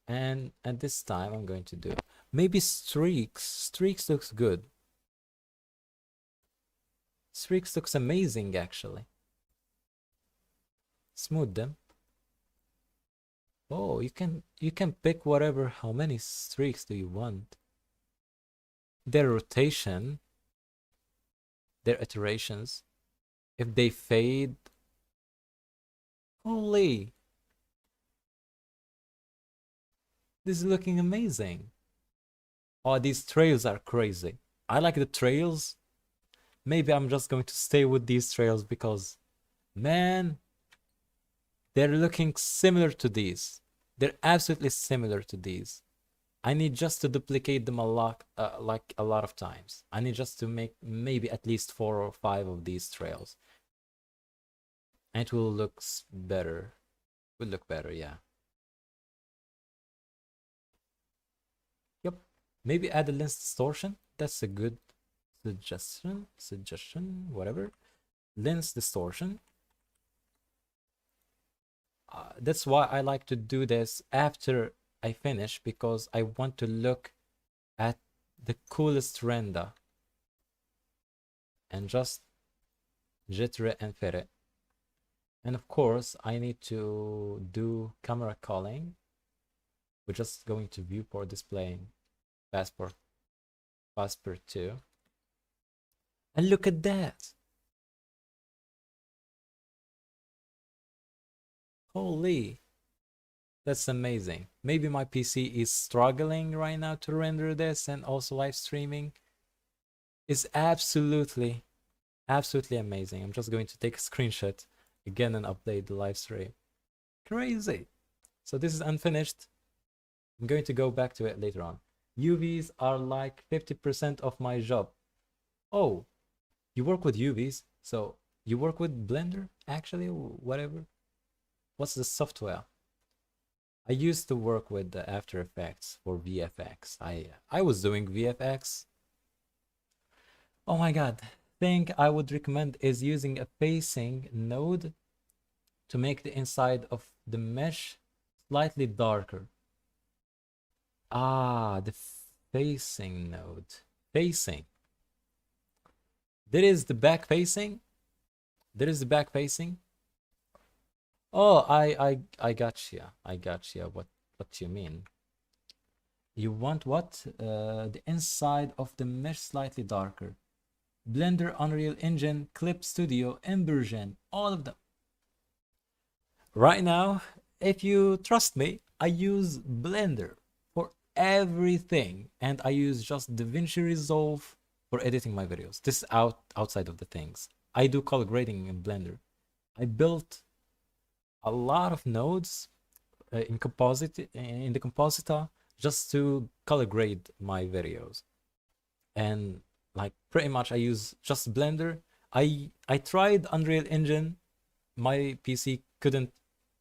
[SPEAKER 1] And at this time, I'm going to do maybe streaks. Streaks looks good. Streaks looks amazing, actually. Smooth them. Oh, you can pick whatever. How many streaks do you want? Their rotation, their iterations. If they fade, holy, this is looking amazing. Oh, these trails are crazy. I like the trails maybe I'm just going to stay with these trails because, man, they're looking similar to these. They're absolutely similar to these. I need just to duplicate them a lot, like a lot of times. I need just to make maybe at least 4 or 5 of these trails. And it will look better. Will look better, yeah. Yep. Maybe add a lens distortion. That's a good suggestion, whatever. Lens distortion. That's why I like to do this after I finish, because I want to look at the coolest render and just jitter it and fit it. And of course, I need to do camera calling. We're just going to viewport displaying passport 2. And look at that. Holy. That's amazing. Maybe my PC is struggling right now to render this, and also live streaming is absolutely amazing. I'm just going to take a screenshot again and update the live stream. Crazy. So this is unfinished. I'm going to go back to it later on. UVs are like 50% of my job. Oh, you work with UVs? So you work with Blender, actually, whatever? What's the software? I used to work with the After Effects for VFX. I was doing VFX. Oh my god. Thing I would recommend is using a facing node to make the inside of the mesh slightly darker. Ah, the facing node. Facing. There is the back facing. There is the back facing. Oh, I got you. I got you. What you mean? You want what? The inside of the mesh slightly darker. Blender, Unreal Engine, Clip Studio, Inversion, all of them. Right now, if you trust me, I use Blender for everything, and I use just DaVinci Resolve for editing my videos. This is outside of the things. I do color grading in Blender. I built a lot of nodes in the compositor just to color grade my videos. And like pretty much I use just Blender. I tried Unreal Engine. My PC couldn't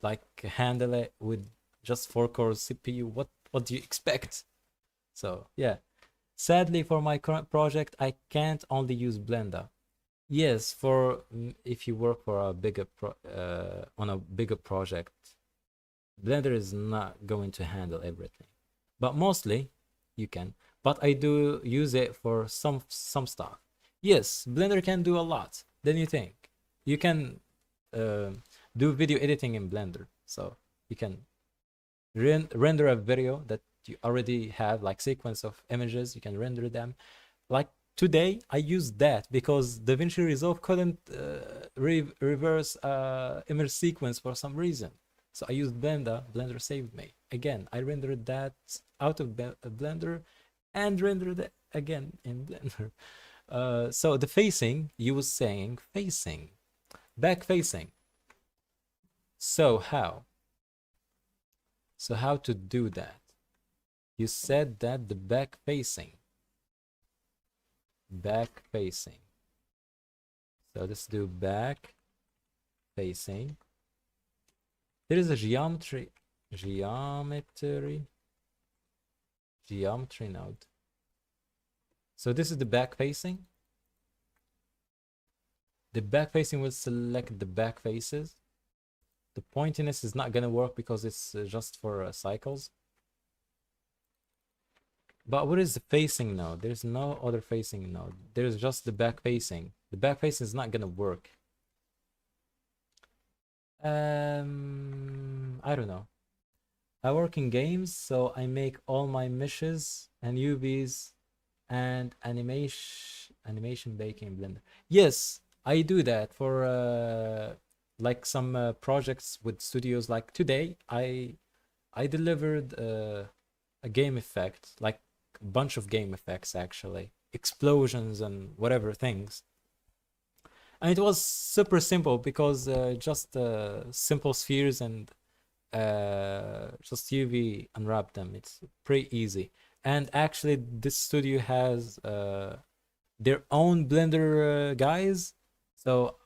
[SPEAKER 1] like handle it with just 4-core CPU. What do you expect? So yeah, sadly for my current project I can't only use Blender. Yes, for if you work for a bigger on a bigger project, Blender is not going to handle everything, but mostly you can. But I do use it for some stuff. Yes, Blender can do a lot than you think. You can do video editing in Blender, so you can render a video that you already have, like sequence of images. You can render them. Like today, I used that because DaVinci Resolve couldn't reverse image sequence for some reason. So I used Blender. Blender saved me. Again, I rendered that out of Blender and rendered it again in Blender. So the facing, you was saying facing, back facing. So how? So how to do that? You said that the back facing. Back facing. So let's do back facing. There is a geometry node. So this is the back facing. The back facing will select the back faces. The pointiness is not gonna work because it's just for cycles. But what is the facing node? There's no other facing node. There's just the back facing. The back facing is not gonna work. I don't know. I work in games, so I make all my meshes and UVs and animation baking in Blender. Yes, I do that for like some projects with studios. Like today, I delivered a game effect, like a bunch of game effects actually, explosions and whatever things. And it was super simple because just simple spheres and just UV unwrap them. It's pretty easy. And actually, this studio has their own Blender guys. So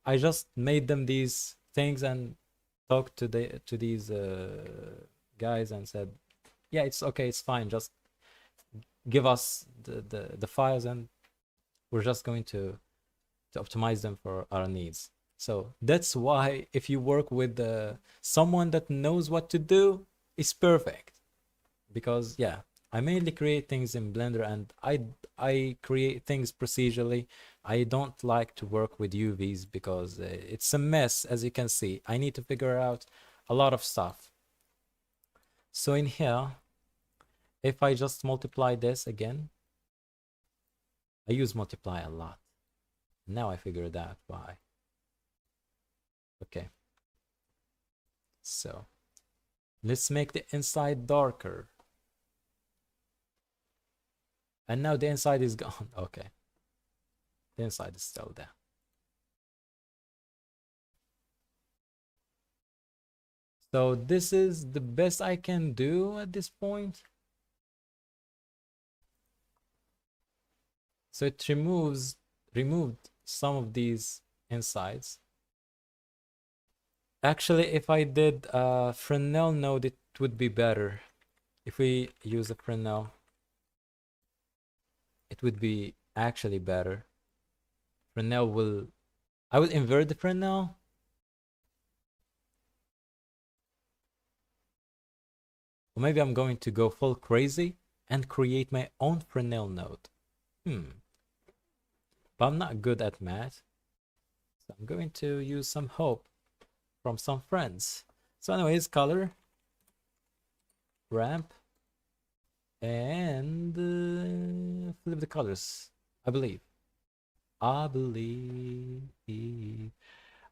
[SPEAKER 1] I just made them these things and talked to these guys and said, yeah, it's okay, it's fine. Just give us the files and we're just going to optimize them for our needs. So that's why if you work with someone that knows what to do, it's perfect. Because yeah, I mainly create things in Blender and I create things procedurally. I don't like to work with UVs because it's a mess, as you can see. I need to figure out a lot of stuff. So in here, if I just multiply this again, I use multiply a lot. Now I figured out why. Okay. So let's make the inside darker. And now the inside is gone. Okay. The inside is still there. So this is the best I can do at this point. So it removed some of these insides. Actually, if I did a Fresnel node, it would be better. If we use a Fresnel, it would be actually better. Fresnel I will invert the Fresnel. Or maybe I'm going to go full crazy and create my own Fresnel node. But I'm not good at math. So I'm going to use some help from some friends. So anyways, color, ramp, and flip the colors, I believe.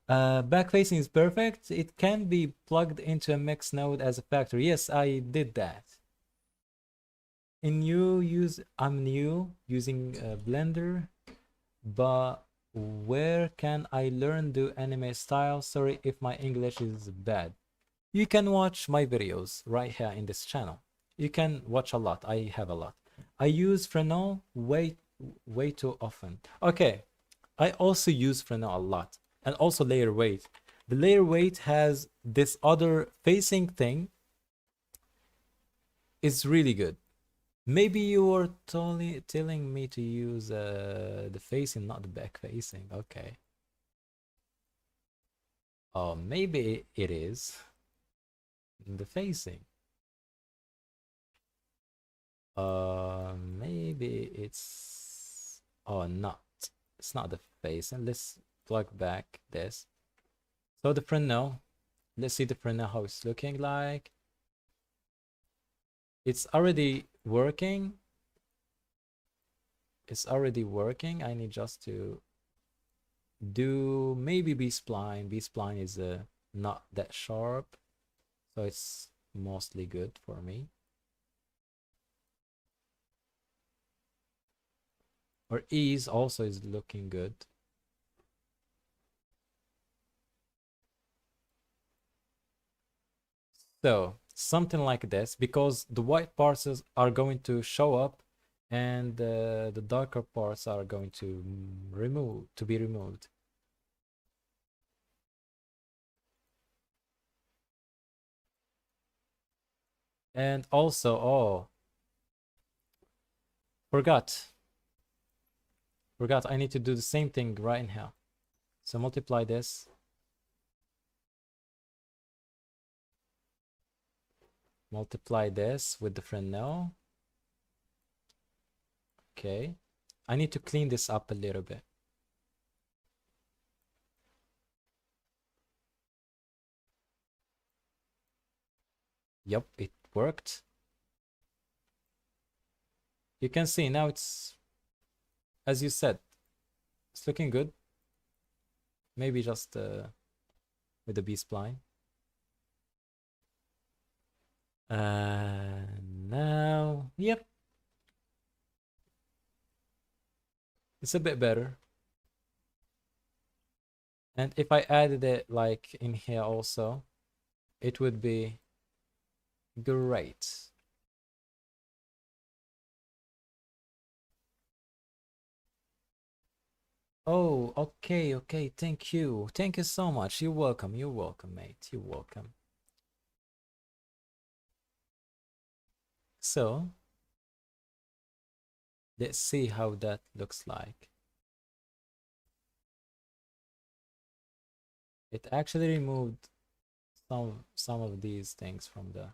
[SPEAKER 1] Back facing is perfect. It can be plugged into a mix node as a factor. Yes, I did that. I'm new using Blender, but where can I learn the anime style? Sorry if my English is bad. You can watch my videos right here in this channel. You can watch a lot. I have a lot. I use Fresnel way too often. Okay, I also use Fresnel a lot, and also layer weight. The layer weight has this other facing thing. It's really good. Maybe you were totally telling me to use the facing, not the back facing. Okay. Oh, maybe it is the facing. Maybe it's... Oh, not. It's not the facing. Let's plug back this. So the Fresnel. Let's see the Fresnel, how it's looking like. It's already working. It's already working. I need just to do maybe B-spline. B-spline is not that sharp, so it's mostly good for me. Or ease also is looking good. So something like this, because the white parts are going to show up and the darker parts are going to be removed. And also, oh, forgot, I need to do the same thing right now. So multiply this. Multiply this with the Fresnel. Okay. I need to clean this up a little bit. Yep, it worked. You can see now it's, as you said, it's looking good. Maybe just with the B-spline. Now, yep. It's a bit better. And if I added it like in here also, it would be great. Oh, okay, okay. Thank you. Thank you so much. You're welcome. You're welcome, mate. You're welcome. So, let's see how that looks like. It actually removed some of these things from the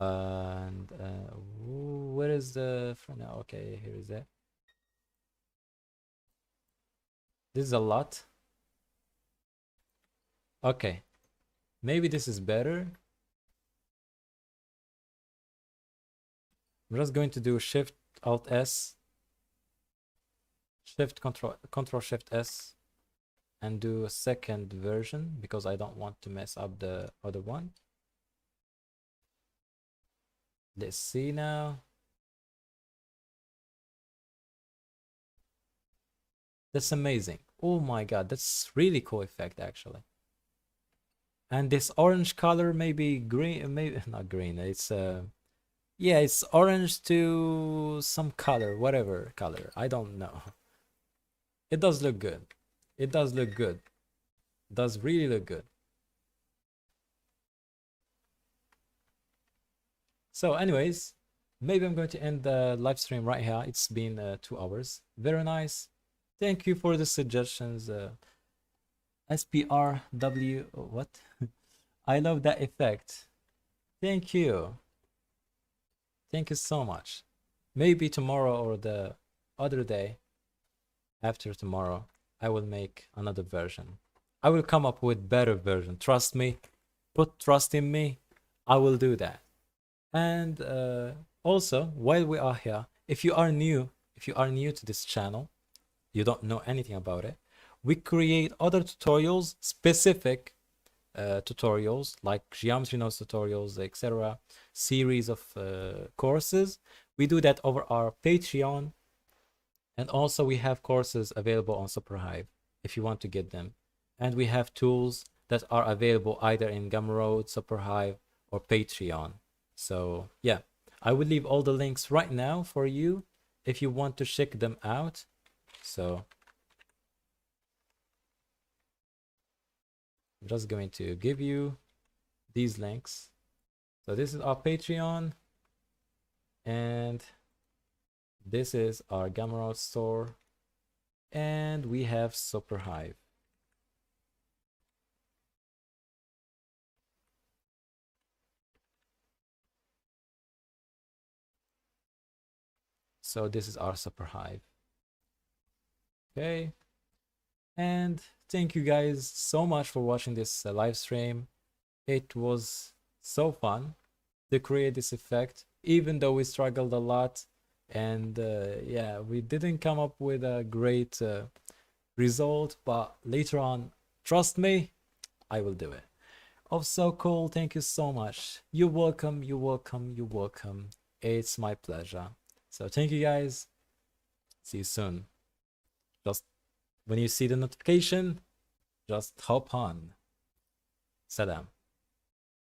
[SPEAKER 1] and where is the for now? Okay, here is it. This is a lot. Okay, maybe this is better. I'm just going to do Shift Alt S, Shift Control Shift S, and do a second version because I don't want to mess up the other one. Let's see now. That's amazing. Oh my god, that's really cool effect actually. And this orange color, maybe green, maybe not green. It's yeah, it's orange to some color, whatever color. I don't know. It does look good. It does look good. It does really look good. So, anyways, maybe I'm going to end the live stream right here. It's been 2 hours. Very nice. Thank you for the suggestions. SPRW, what? I love that effect. Thank you. Thank you so much. Maybe tomorrow or the other day after tomorrow, I will make another version. I will come up with better version. Trust me. Put trust in me. I will do that. And also, while we are here, if you are new to this channel, you don't know anything about it, we create other tutorials, specific tutorials like geometry nodes tutorials, etc. Series of courses. We do that over our Patreon, and also we have courses available on Superhive if you want to get them. And we have tools that are available either in Gumroad, Superhive, or Patreon. So yeah, I will leave all the links right now for you if you want to check them out. So I'm just going to give you these links. So this is our Patreon, and this is our Gumroad store, and we have Superhive. So this is our Superhive. Okay. And thank you guys so much for watching this live stream. It was so fun to create this effect, even though we struggled a lot. And yeah, we didn't come up with a great result, but later on, trust me, I will do it. Oh, so cool. Thank you so much. You're welcome. You're welcome. You're welcome. It's my pleasure. So thank you guys. See you soon. Just when you see the notification, just hop on. Salam.